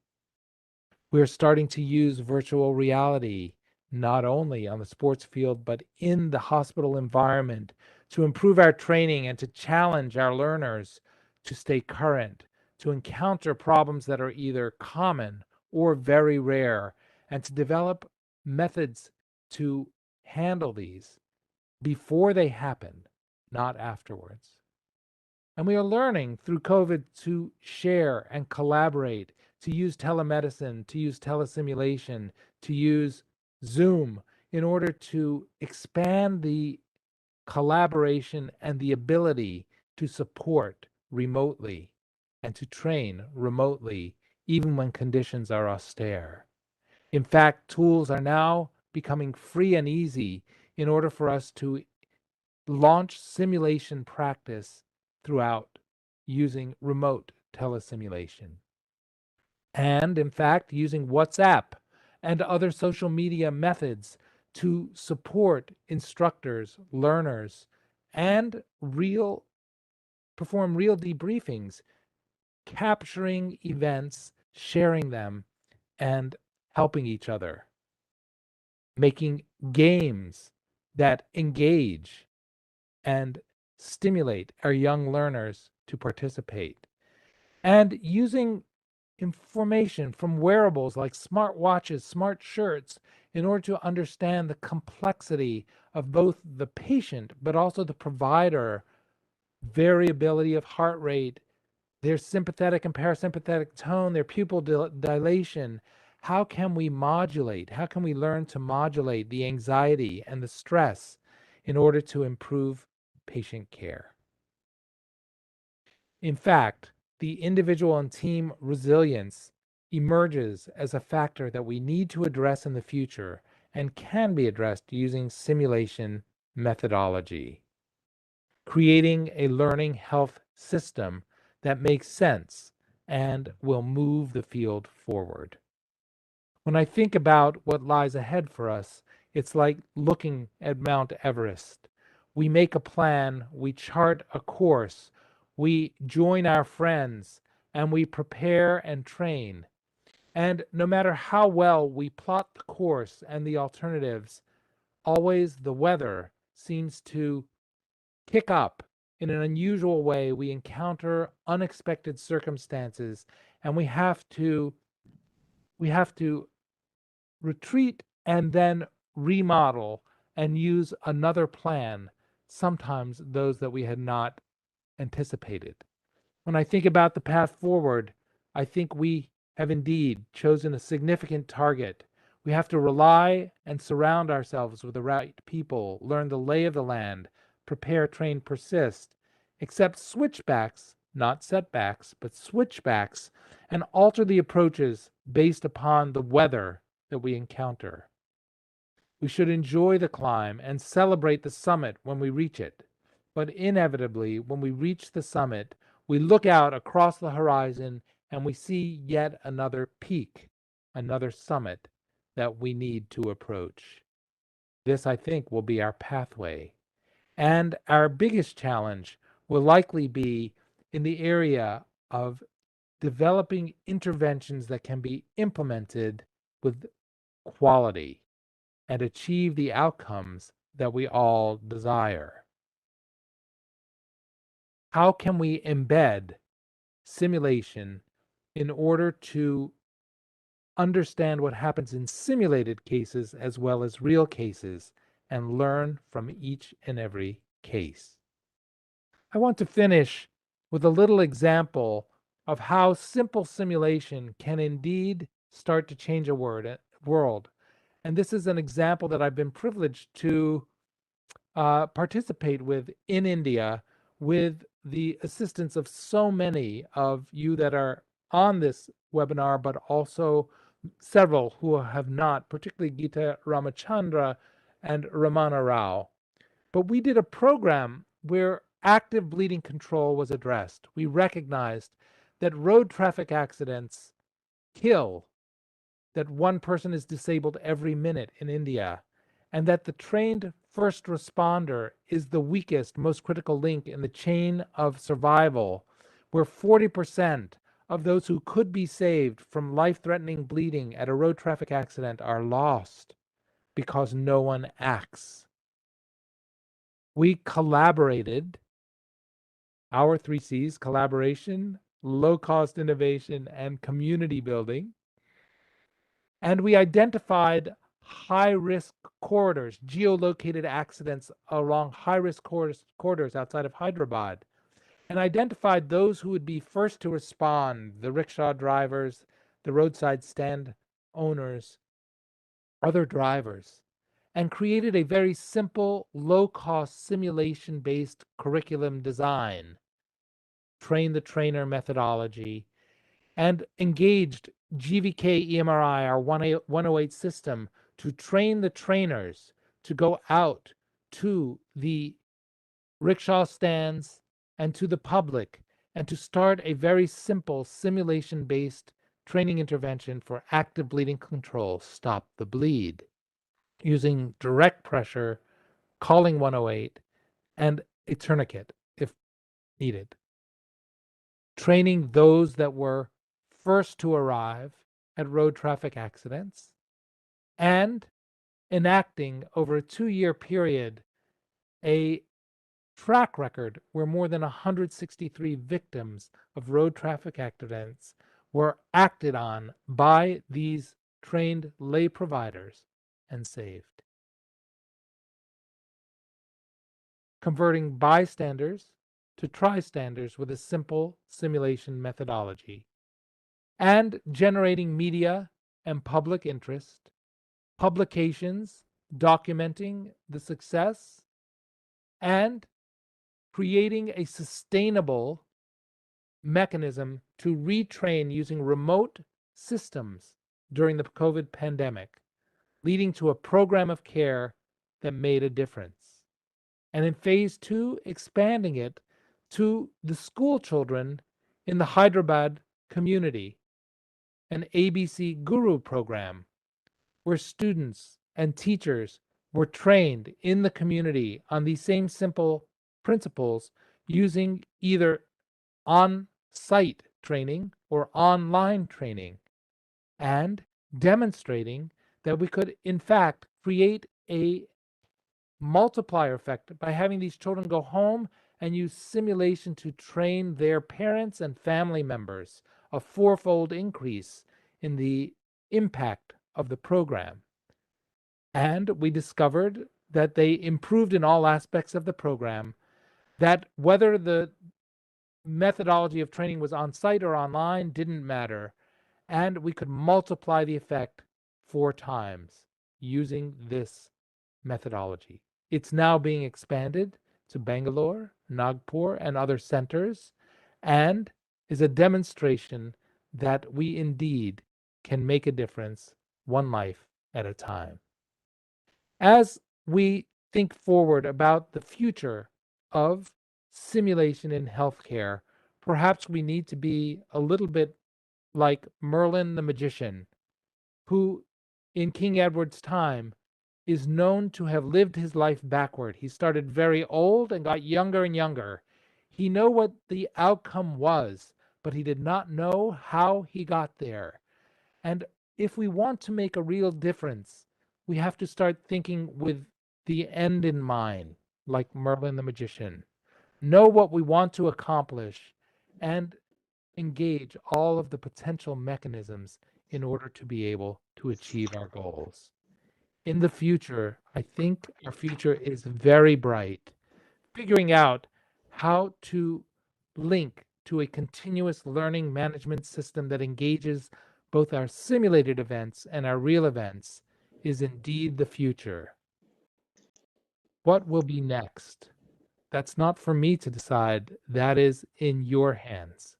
We're starting to use virtual reality not only on the sports field, but in the hospital environment to improve our training and to challenge our learners to stay current, to encounter problems that are either common or very rare, and to develop methods to handle these before they happen, not afterwards. And we are learning through COVID to share and collaborate, to use telemedicine, to use telesimulation, to use Zoom in order to expand the collaboration and the ability to support remotely and to train remotely, even when conditions are austere. In fact, tools are now becoming free and easy in order for us to launch simulation practice throughout using remote telesimulation. And in fact, using WhatsApp and other social media methods to support instructors, learners, and perform real debriefings, capturing events, sharing them, and helping each other, making games that engage and stimulate our young learners to participate, and using information from wearables like smart watches, smart shirts, in order to understand the complexity of both the patient but also the provider, variability of heart rate, their sympathetic and parasympathetic tone, their pupil dilation. How can we modulate? How can we learn to modulate the anxiety and the stress in order to improve patient care? In fact, the individual and team resilience emerges as a factor that we need to address in the future and can be addressed using simulation methodology, creating a learning health system that makes sense and will move the field forward. When I think about what lies ahead for us, it's like looking at Mount Everest. We make a plan, we chart a course, we join our friends, and we prepare and train. And no matter how well we plot the course and the alternatives, always the weather seems to kick up in an unusual way. We encounter unexpected circumstances, and we have to retreat and then remodel and use another plan, sometimes those that we had not anticipated. When I think about the path forward, I think we have indeed chosen a significant target. We have to rely and surround ourselves with the right people, learn the lay of the land, prepare, train, persist, accept switchbacks, not setbacks, but switchbacks, and alter the approaches based upon the weather that we encounter. We should enjoy the climb and celebrate the summit when we reach it. But inevitably, when we reach the summit, we look out across the horizon and we see yet another peak, another summit that we need to approach. This, I think, will be our pathway. And our biggest challenge will likely be in the area of developing interventions that can be implemented with quality and achieve the outcomes that we all desire. How can we embed simulation in order to understand what happens in simulated cases as well as real cases and learn from each and every case? I want to finish with a little example of how simple simulation can indeed start to change a world. And this is an example that I've been privileged to participate with in India with the assistance of so many of you that are on this webinar, but also several who have not, particularly Geeta Ramachandra and Ramana Rao. But we did a program where active bleeding control was addressed. We recognized that road traffic accidents kill, that one person is disabled every minute in India, and that the trained first responder is the weakest, most critical link in the chain of survival, where 40% of those who could be saved from life-threatening bleeding at a road traffic accident are lost because no one acts. We collaborated, our 3 C's, collaboration, low-cost innovation, and community building. And we identified high-risk corridors, geolocated accidents along high-risk corridors outside of Hyderabad, and identified those who would be first to respond, the rickshaw drivers, the roadside stand owners, other drivers, and created a very simple, low-cost simulation-based curriculum design, train the trainer methodology, and engaged GVK EMRI, our 108 system, to train the trainers to go out to the rickshaw stands and to the public and to start a very simple simulation-based training intervention for active bleeding control, stop the bleed, using direct pressure, calling 108, and a tourniquet if needed. Training those that were first to arrive at road traffic accidents, and enacting over a 2-year period a track record where more than 163 victims of road traffic accidents were acted on by these trained lay providers and saved. Converting bystanders to tristanders with a simple simulation methodology, and generating media and public interest, publications documenting the success, and creating a sustainable mechanism to retrain using remote systems during the COVID pandemic, leading to a program of care that made a difference. And in phase 2, expanding it to the school children in the Hyderabad community, an ABC Guru program where students and teachers were trained in the community on these same simple principles using either on-site training or online training, and demonstrating that we could, in fact, create a multiplier effect by having these children go home and use simulation to train their parents and family members, a 4-fold increase in the impact of the program. And we discovered that they improved in all aspects of the program, that whether the methodology of training was on site or online didn't matter, and we could multiply the effect 4 times using this methodology. It's now being expanded to Bangalore, Nagpur, and other centers, and is a demonstration that we indeed can make a difference, one life at a time. As we think forward about the future of simulation in healthcare, perhaps we need to be a little bit like Merlin the magician, who in King Edward's time is known to have lived his life backward. He started very old and got younger and younger. He knew what the outcome was, but he did not know how he got there. And if we want to make a real difference, we have to start thinking with the end in mind, like Merlin the magician. Know what we want to accomplish and engage all of the potential mechanisms in order to be able to achieve our goals. In the future, I think our future is very bright. Figuring out how to link to a continuous learning management system that engages both our simulated events and our real events is indeed the future. What will be next? That's not for me to decide. That is in your hands.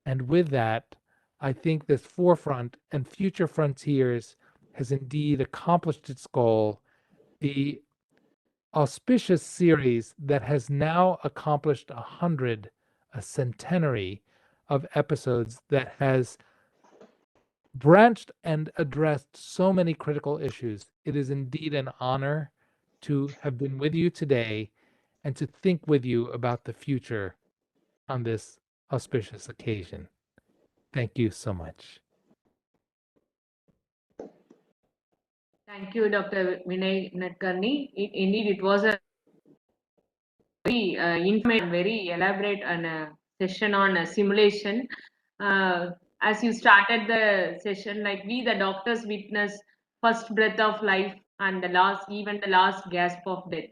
And with that, I think this forefront and future frontiers has indeed accomplished its goal. The auspicious series that has now accomplished a centenary of episodes, that has branched and addressed so many critical issues. It is indeed an honor to have been with you today and to think with you about the future on this auspicious occasion. Thank you so much. Thank you, Dr. Vinay Nadkarni. Indeed, it was a very informative, very elaborate session on simulation. As you started the session, like we, the doctors, witness first breath of life and the last gasp of death.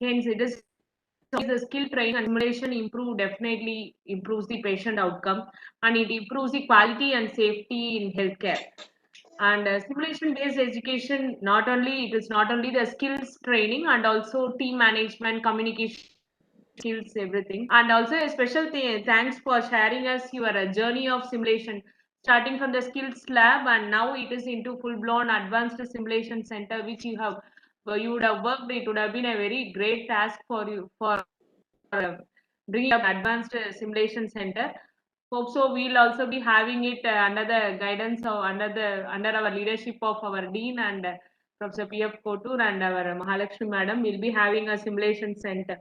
Hence, it is the skill training and simulation definitely improves the patient outcome, and it improves the quality and safety in healthcare. And simulation-based education, it is not only the skills training, and also team management, communication skills, everything. And also a special thanks for sharing us your journey of simulation, starting from the skills lab, and now it is into full-blown advanced simulation center, which you would have worked. It would have been a very great task for you for bringing up advanced simulation center. Hope so. We'll also be having it under the guidance or under our leadership of our dean and Professor P.F. Kotur and our Mahalakshmi madam. We'll be having a simulation center.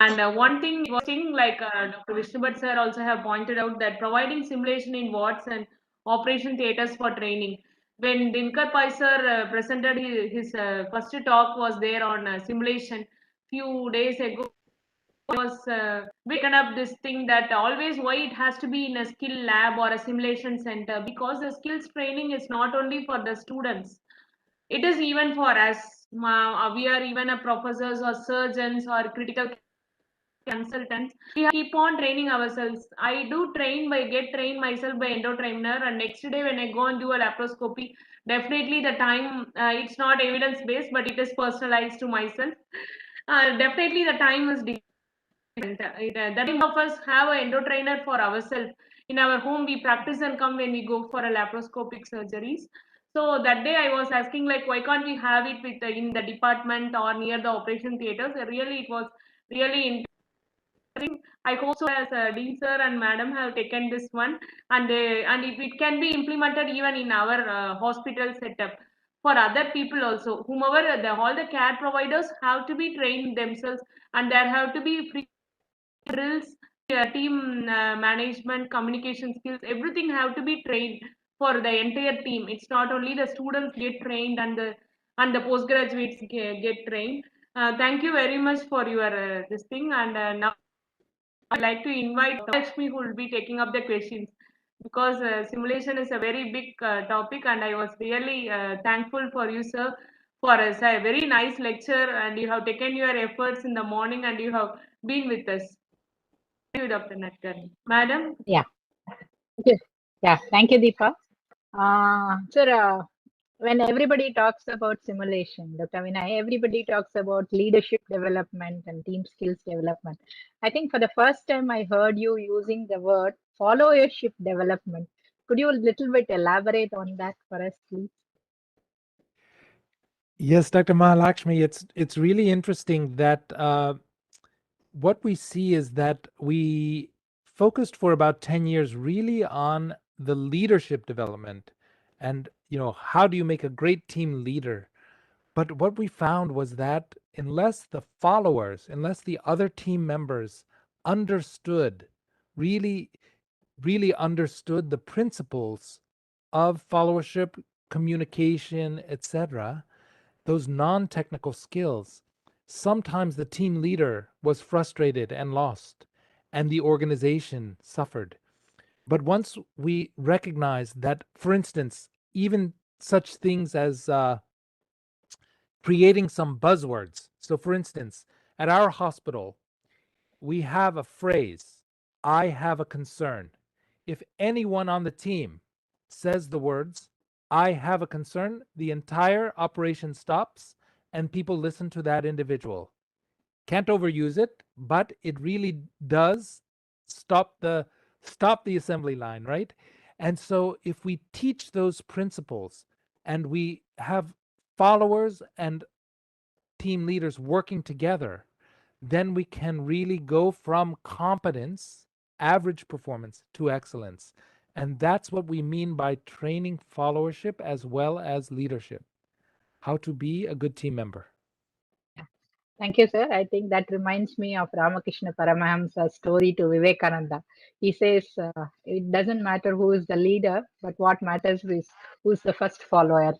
And one thing, like Dr. Vishnubhat sir also have pointed out, that providing simulation in wards and operation theaters for training. When Dinkar Pai sir presented his first talk was there on simulation few days ago, was waken up this thing that always why it has to be in a skill lab or a simulation center, because the skills training is not only for the students, it is even for us. We are even a professors or surgeons or critical consultants. We keep on training ourselves. I do get trained myself by endo trainer, and next day when I go and do a laparoscopy, definitely the time, it's not evidence based, but it is personalized to myself. Definitely the time is different. That many of us have an endo trainer for ourselves. In our home, we practice and come when we go for a laparoscopic surgeries. So that day I was asking, like, why can't we have it with in the department or near the operation theaters? Really, it was really interesting. I hope so as Dean sir and madam have taken this one, and it can be implemented even in our hospital setup for other people also. Whomever all the care providers have to be trained themselves, and there have to be free drills, team management, communication skills, everything have to be trained for the entire team. It's not only the students get trained and the postgraduates get trained. Thank you very much for your this thing. And now I'd like to invite Lakshmi, who will be taking up the questions, because simulation is a very big topic, and I was really thankful for you, sir, for a very nice lecture, and you have taken your efforts in the morning and you have been with us. Thank you, Dr. Nadkarni. Madam? Yeah. Okay. Yeah. Thank you, Deepa. Sir, when everybody talks about simulation, Dr. Vinay, everybody talks about leadership development and team skills development. I think for the first time I heard you using the word followership development. Could you a little bit elaborate on that for us, please? Yes, Dr. Mahalakshmi, it's really interesting that what we see is that we focused for about 10 years really on the leadership development and, how do you make a great team leader? But what we found was that unless the other team members understood, really, really understood the principles of followership, communication, etc., those non-technical skills, sometimes the team leader was frustrated and lost, and the organization suffered. But once we recognized that, for instance, even such things as creating some buzzwords. So, for instance, at our hospital, we have a phrase, I have a concern. If anyone on the team says the words, I have a concern, the entire operation stops and people listen to that individual. Can't overuse it, but it really does stop the assembly line, right? And so if we teach those principles and we have followers and team leaders working together, then we can really go from competence, average performance, to excellence. And that's what we mean by training followership as well as leadership, how to be a good team member. Thank you, sir. I think that reminds me of Ramakrishna Paramahamsa's story to Vivekananda. He says, it doesn't matter who is the leader, but what matters is who's the first follower.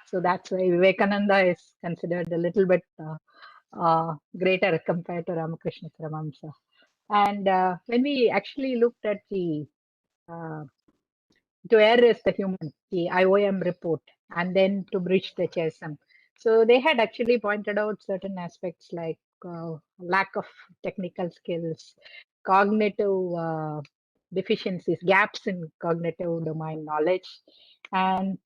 So that's why Vivekananda is considered a little bit greater compared to Ramakrishna Paramahamsa. And when we actually looked at the to err is the human, the IOM report, and then to bridge the chasm. So they had actually pointed out certain aspects like lack of technical skills, cognitive deficiencies, gaps in cognitive domain knowledge, and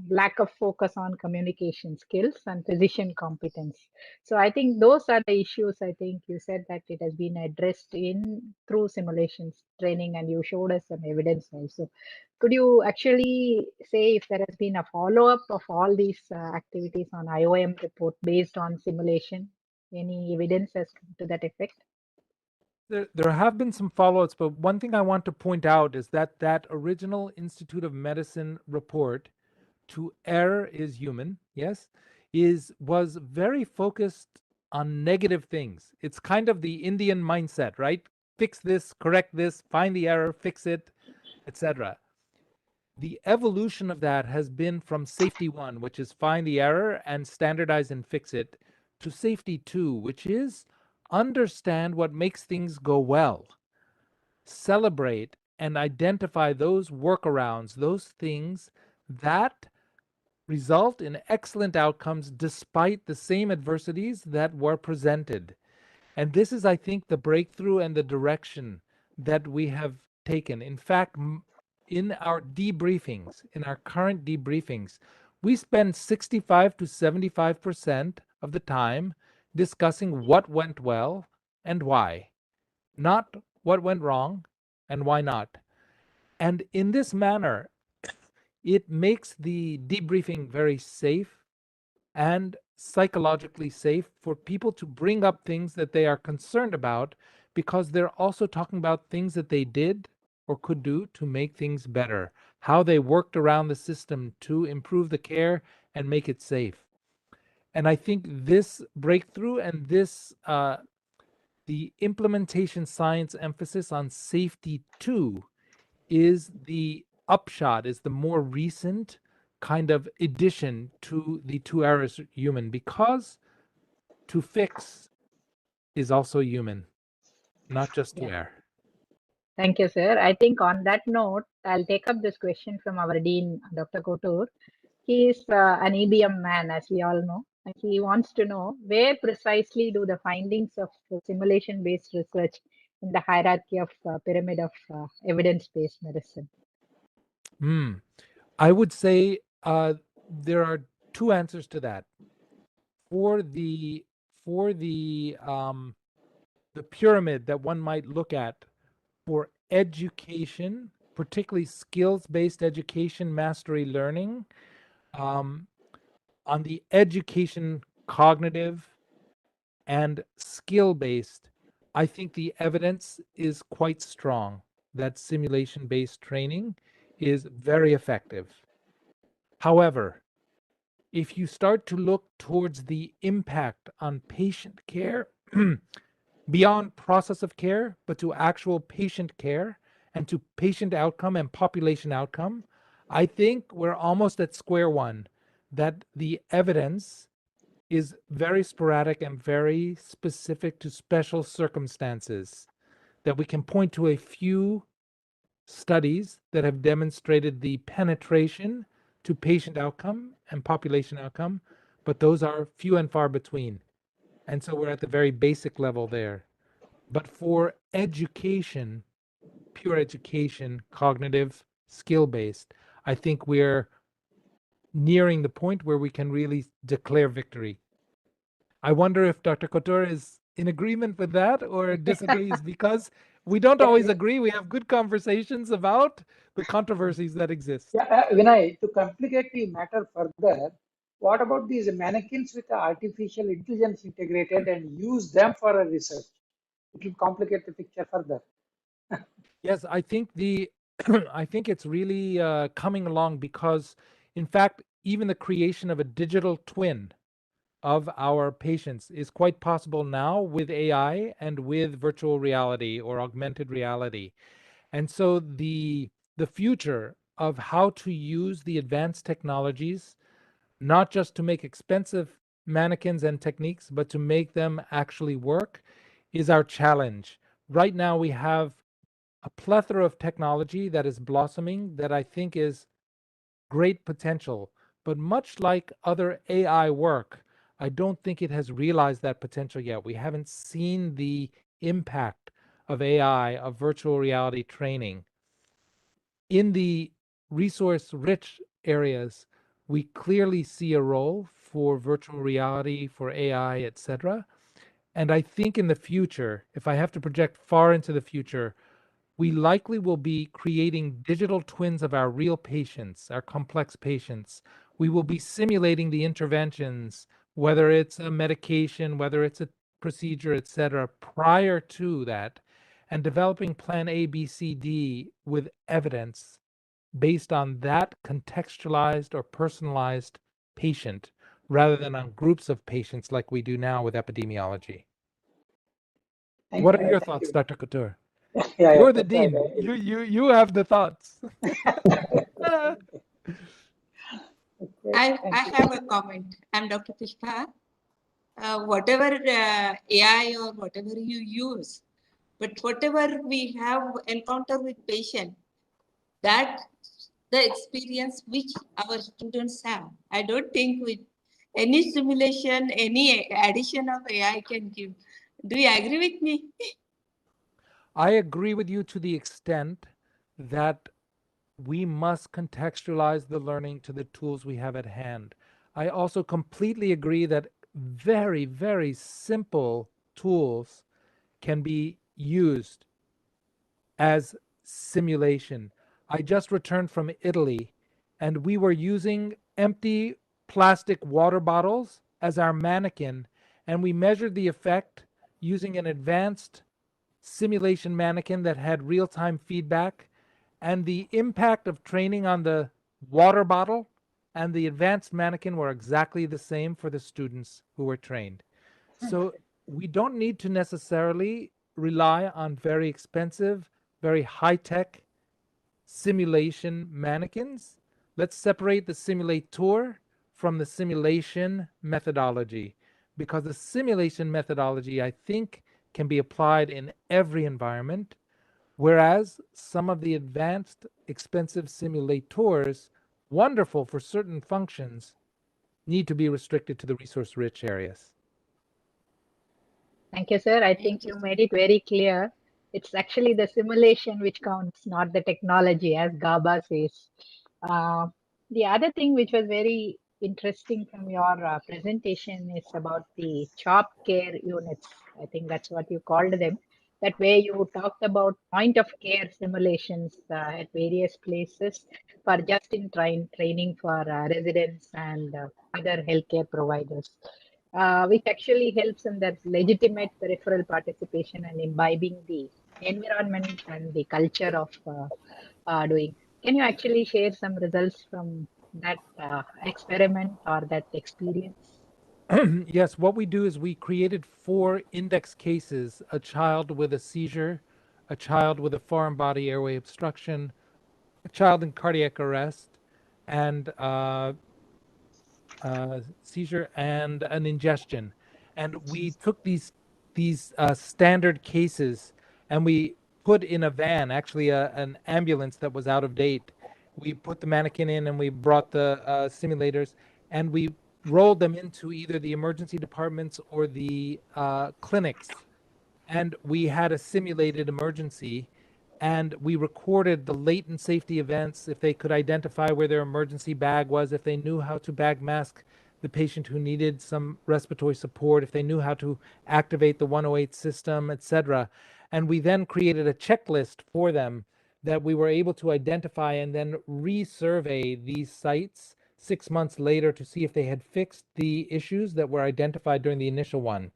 lack of focus on communication skills and physician competence. So I think those are the issues. I think you said that it has been addressed in through simulations training, and you showed us some evidence also. Could you actually say if there has been a follow-up of all these activities on IOM report based on simulation? Any evidence as to that effect? There have been some follow-ups, but one thing I want to point out is that that original Institute of Medicine report, "To Err is Human," yes, was very focused on negative things. It's kind of the Indian mindset, right? Fix this, correct this, find the error, fix it, etc. The evolution of that has been from safety 1, which is find the error and standardize and fix it, to safety 2, which is understand what makes things go well, celebrate and identify those workarounds, those things that result in excellent outcomes despite the same adversities that were presented. And this is, I think, the breakthrough and the direction that we have taken. In fact, in our debriefings, in our current debriefings, we spend 65 to 75% of the time discussing what went well and why, not what went wrong and why not. And in this manner, it makes the debriefing very safe and psychologically safe for people to bring up things that they are concerned about, because they're also talking about things that they did or could do to make things better, how they worked around the system to improve the care and make it safe. And I think this breakthrough and this the implementation science emphasis on safety 2 is the upshot, is the more recent kind of addition to the 2 errors human, because to fix is also human, not just to err. Thank you, sir. I think on that note, I'll take up this question from our Dean, Dr. Kotur. He is an EBM man, as we all know. And he wants to know where precisely do the findings of simulation-based research in the hierarchy of pyramid of evidence-based medicine? I would say there are 2 answers to that. For the pyramid that one might look at for education, particularly skills-based education, mastery learning, on the education cognitive and skill-based, I think the evidence is quite strong that simulation-based training is very effective. However, if you start to look towards the impact on patient care, beyond process of care, but to actual patient care and to patient outcome and population outcome, I think we're almost at square one, that the evidence is very sporadic and very specific to special circumstances, that we can point to a few studies that have demonstrated the penetration to patient outcome and population outcome, but those are few and far between. And so we're at the very basic level there. But for education, pure education, cognitive, skill-based, I think we're nearing the point where we can really declare victory. I wonder if Dr. Kotur is in agreement with that or disagrees, because we don't always agree. We have good conversations about the controversies that exist. Yeah, Vinay, to complicate the matter further, what about these mannequins with the artificial intelligence integrated and use them for a research? It will complicate the picture further. Yes, I think I think it's really coming along, because, in fact, even the creation of a digital twin of our patients is quite possible now with AI and with virtual reality or augmented reality. And so the future of how to use the advanced technologies, not just to make expensive mannequins and techniques, but to make them actually work, is our challenge. Right now we have a plethora of technology that is blossoming that I think is great potential. But much like other AI work, I don't think it has realized that potential yet. We haven't seen the impact of AI, of virtual reality training. In the resource-rich areas, we clearly see a role for virtual reality, for AI, etc. And I think in the future, if I have to project far into the future, we likely will be creating digital twins of our real patients, our complex patients. We will be simulating the interventions, whether it's a medication, whether it's a procedure, etc., prior to that, and developing plan A, B, C, D with evidence based on that contextualized or personalized patient rather than on groups of patients like we do now with epidemiology. What are your thoughts, Dr. Couture? Yeah, You're the that's right. dean. You have the thoughts. I have a comment. I'm Dr. Pushpa. Whatever AI or whatever you use, but whatever we have encounter with patient, that the experience which our students have. I don't think with any simulation, any addition of AI can give. Do you agree with me? I agree with you to the extent that we must contextualize the learning to the tools we have at hand. I also completely agree that very, very simple tools can be used as simulation. I just returned from Italy and we were using empty plastic water bottles as our mannequin, and we measured the effect using an advanced simulation mannequin that had real-time feedback, and the impact of training on the water bottle and the advanced mannequin were exactly the same for the students who were trained. So we don't need to necessarily rely on very expensive, very high-tech simulation mannequins. Let's separate the simulator from the simulation methodology, because the simulation methodology, I think, can be applied in every environment, whereas some of the advanced expensive simulators, wonderful for certain functions, need to be restricted to the resource-rich areas. Thank you, sir. I think you made it very clear. It's actually the simulation which counts, not the technology, as Gaba says. The other thing which was very interesting from your presentation is about the CHOP care units. I think that's what you called them. That way you talked about point of care simulations at various places for just in training for residents and other healthcare providers. Which actually helps in that legitimate peripheral participation and imbibing the environment and the culture of doing. Can you actually share some results from that experiment or that experience? Yes, what we do is we created 4 index cases: a child with a seizure, a child with a foreign body airway obstruction, a child in cardiac arrest, and seizure and an ingestion. And we took these standard cases and we put in a van, actually an ambulance that was out of date. We put the mannequin in and we brought the simulators, and we rolled them into either the emergency departments or the clinics. And we had a simulated emergency, and we recorded the latent safety events, if they could identify where their emergency bag was, if they knew how to bag mask the patient who needed some respiratory support, if they knew how to activate the 108 system, etc. And we then created a checklist for them that we were able to identify and then resurvey these sites 6 months later to see if they had fixed the issues that were identified during the initial one.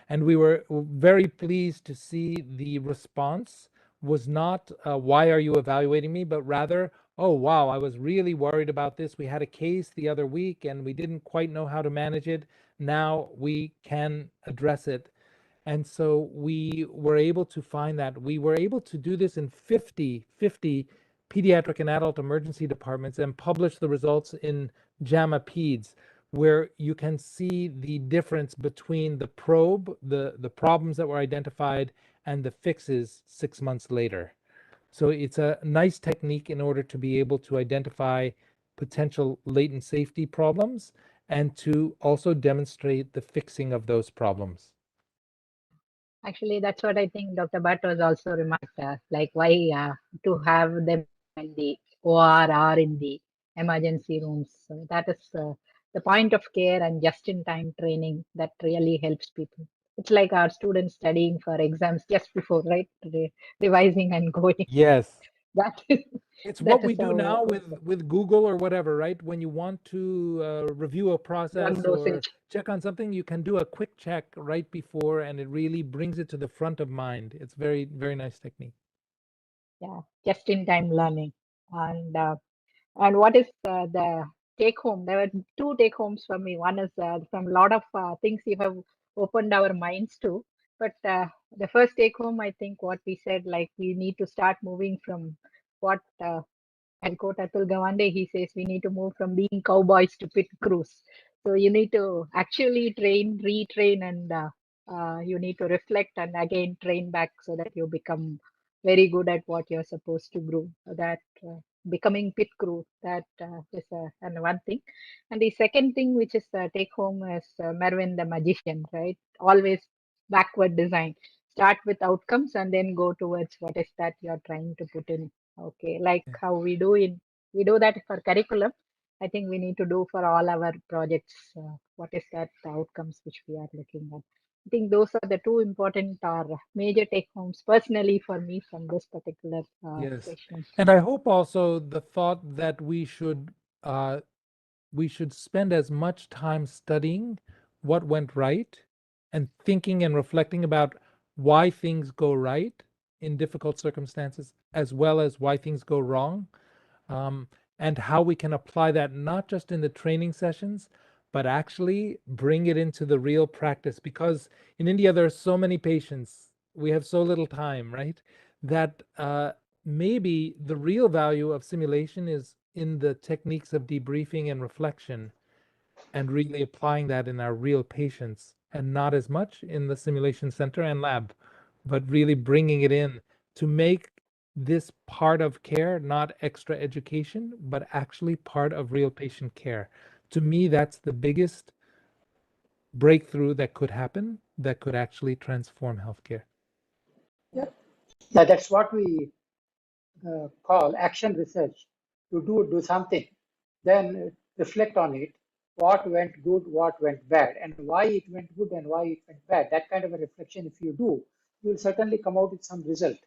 And we were very pleased to see the response was not, why are you evaluating me, but rather, oh, wow, I was really worried about this. We had a case the other week and we didn't quite know how to manage it. Now we can address it. And so we were able to find that. We were able to do this in 50 pediatric and adult emergency departments and publish the results in JAMA Peds, where you can see the difference between the probe, the problems that were identified, and the fixes 6 months later. So it's a nice technique in order to be able to identify potential latent safety problems and to also demonstrate the fixing of those problems. Actually, that's what I think Dr. Bhatt was also remarked, like why to have them in the OR or in the emergency rooms. So that is the point of care and just-in-time training that really helps people. It's like our students studying for exams just before, right? Revising and going. Yes. That It's that what we is do how now with Google or whatever, right? When you want to review a drug process or dosage. check on something, you can do a quick check right before, and it really brings it to the front of mind. It's very, very nice technique. Yeah, just-in-time learning. And what is the take home? There were two take homes for me. One is from a lot of things you have opened our minds to. But the first take home, I think what we said, like we need to start moving from what I'll quote Atul Gawande, he says we need to move from being cowboys to pit crews. So you need to actually train, retrain, and you need to reflect and again train back so that you become very good at what you're supposed to do. That becoming pit crew, that is and one thing. And the second thing, which is take home, is Mervyn the magician, right? Always backward design. Start with outcomes and then go towards what is that you're trying to put in. Okay, like Yeah. how we do that for curriculum. I think we need to do for all our projects. What is that the outcomes which we are looking at? I think those are the two important or major take homes personally for me from this particular Yes. session. And I hope also the thought that we should spend as much time studying what went right and thinking and reflecting about why things go right in difficult circumstances, as well as why things go wrong, and how we can apply that not just in the training sessions, but actually bring it into the real practice. Because in India, there are so many patients, we have so little time, right? That maybe the real value of simulation is in the techniques of debriefing and reflection, and really applying that in our real patients, and not as much in the simulation center and lab, but really bringing it in to make this part of care not extra education, but actually part of real patient care. To me, that's the biggest breakthrough that could happen, that could actually transform healthcare. Yeah, yeah, that's what we call action research. To do something, then reflect on it. What went good, what went bad, and why it went good and why it went bad. That kind of a reflection, if you do, you will certainly come out with some result.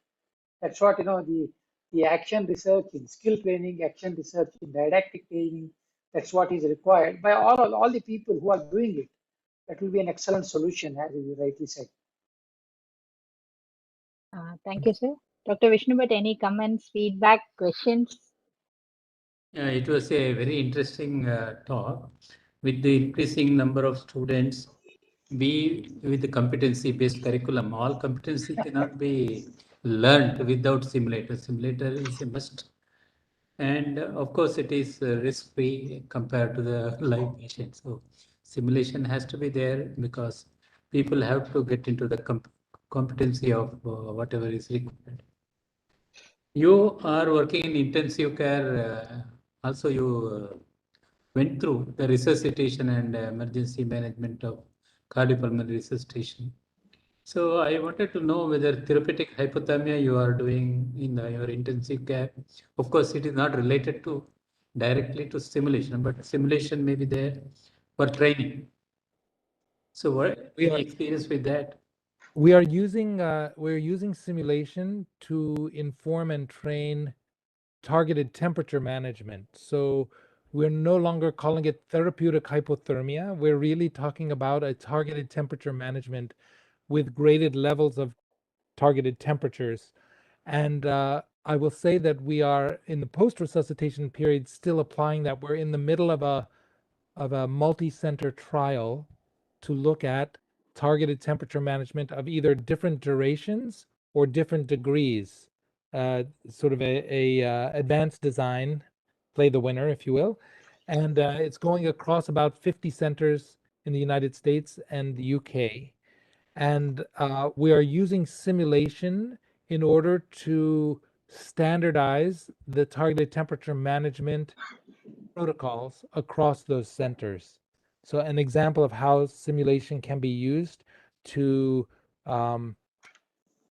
That's what the action research in skill training, action research in didactic training. That's what is required by all the people who are doing it. That will be an excellent solution, as you rightly said. Thank you, sir. Dr. Vishnu, but any comments, feedback, questions? It was a very interesting talk. With the increasing number of students, with the competency-based curriculum, all competency cannot be learned without simulator. Simulator is a must. And of course, it is risk-free compared to the live patient. So simulation has to be there because people have to get into the competency of whatever is required. You are working in intensive care. Also, you went through the resuscitation and emergency management of cardiopulmonary resuscitation. So I wanted to know whether therapeutic hypothermia you are doing in your intensive care. Of course, it is not related to directly to simulation, but simulation may be there for training. So what any experience with that? We're using simulation to inform and train targeted temperature management. So we're no longer calling it therapeutic hypothermia. We're really talking about a targeted temperature management with graded levels of targeted temperatures. And I will say that we are in the post-resuscitation period still applying that. We're in the middle of a multi-center trial to look at targeted temperature management of either different durations or different degrees. Sort of a advanced design, play the winner, if you will. And it's going across about 50 centers in the United States and the UK. And we are using simulation in order to standardize the targeted temperature management protocols across those centers. So an example of how simulation can be used to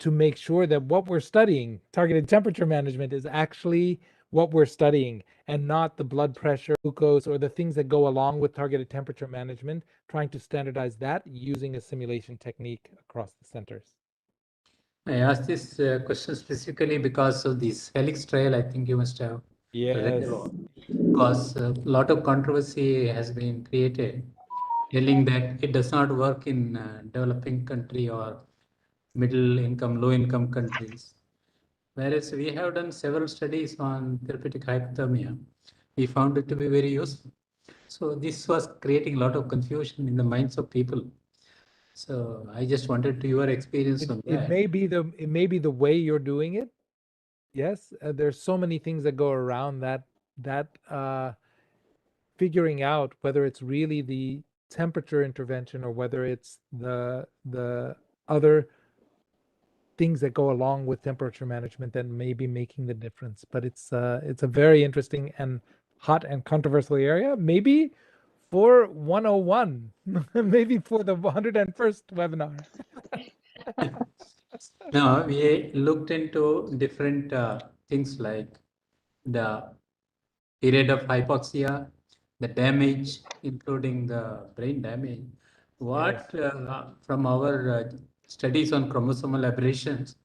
make sure that what we're studying, targeted temperature management, is actually what we're studying and not the blood pressure, glucose, or the things that go along with targeted temperature management, trying to standardize that using a simulation technique across the centers. I asked this question specifically because of this helix trial. I think you must have read about, because a lot of controversy has been created telling that it does not work in developing country or middle income, low income countries. Whereas we have done several studies on therapeutic hypothermia. We found it to be very useful. So this was creating a lot of confusion in the minds of people. So I just wanted to your experience on that. It may be the way you're doing it. Yes, there's so many things that go around that figuring out whether it's really the temperature intervention or whether it's the other things that go along with temperature management that may be making the difference. But it's a very interesting and hot and controversial area. Maybe for 101, maybe for the 101st webinar. Now we looked into different things like the period of hypoxia, the damage, including the brain damage. What from our studies on chromosomal aberrations,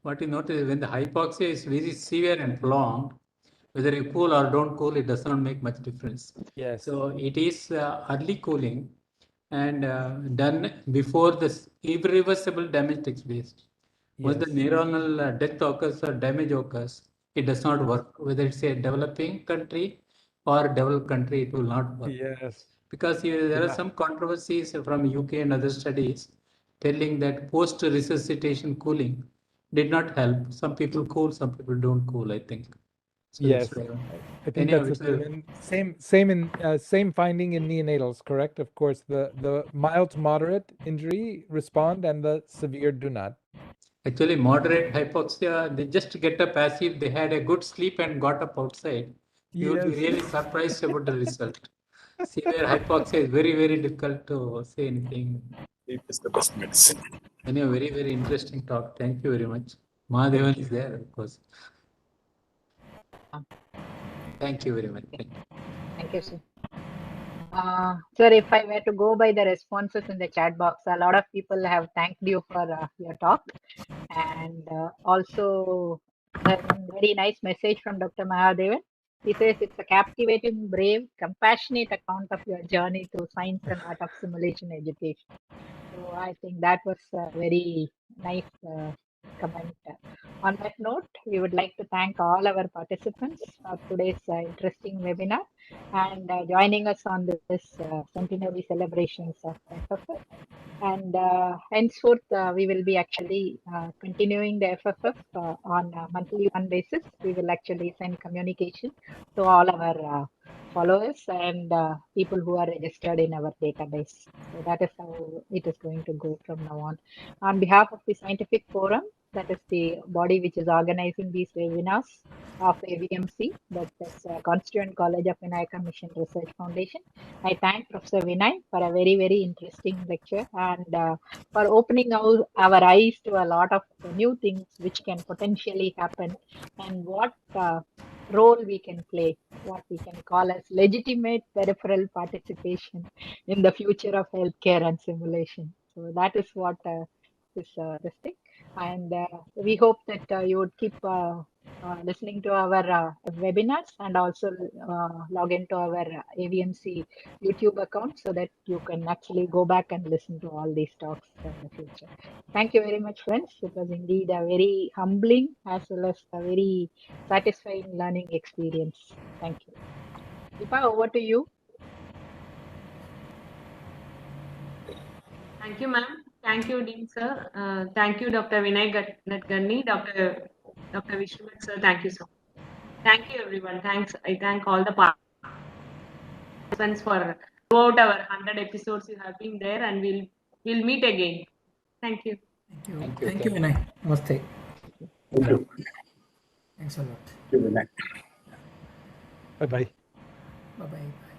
what you notice is when the hypoxia is very severe and prolonged, whether you cool or don't cool, it does not make much difference. Yes. So it is early cooling and done before this irreversible damage takes place. Once the neuronal death occurs or damage occurs, it does not work. Whether it's a developing country or developed country, it will not work. Yes. Because there are some controversies from UK and other studies telling that post-resuscitation cooling did not help. Some people cool, some people don't cool, I think. So yes, I think that's the same finding in neonatals, correct? Of course, the mild to moderate injury respond and the severe do not. Actually, moderate hypoxia, they just get up as if they had a good sleep and got up outside. You would be really surprised about the result. Severe hypoxia is very, very difficult to say anything. Sleep is the best medicine. Anyway, very, very interesting talk. Thank you very much. Mahadevan is there, of course. Thank you very much. Thank you, sir. Sir, if I were to go by the responses in the chat box, a lot of people have thanked you for your talk. And also, a very nice message from Dr. Mahadevan. He says it's a captivating, brave, compassionate account of your journey through science and art of simulation education. So I think that was a very nice comment. On that note, we would like to thank all our participants for today's interesting webinar and joining us on this centenary celebrations of FFF. And henceforth, we will be actually continuing the FFF on a monthly one basis. We will actually send communication to all our followers and people who are registered in our database. So that is how it is going to go from now on. On behalf of the Scientific Forum, that is the body which is organizing these webinars of AVMC, that is Constituent College of Vinayaka Mission Research Foundation. I thank Professor Vinay for a very, very interesting lecture and for opening our eyes to a lot of new things which can potentially happen and what role we can play, what we can call as legitimate peripheral participation in the future of healthcare and simulation. So that is what is this thing. And we hope that you would keep listening to our webinars and also log into our AVMC YouTube account so that you can actually go back and listen to all these talks in the future. Thank you very much, friends. It was indeed a very humbling as well as a very satisfying learning experience. Thank you. Deepa, over to you. Thank you, ma'am. Thank you, Dean sir. Thank you, Dr. Vinay Nadkarni, Dr. Vishnuvat sir. Thank you so much. Thank you, everyone. Thanks. I thank all the participants for throughout our 100 episodes. You have been there, and we'll meet again. Thank you. Thank you, Vinay. Namaste. Thank you. Thanks a lot. Thank you, Vinay. Bye-bye. Bye-bye.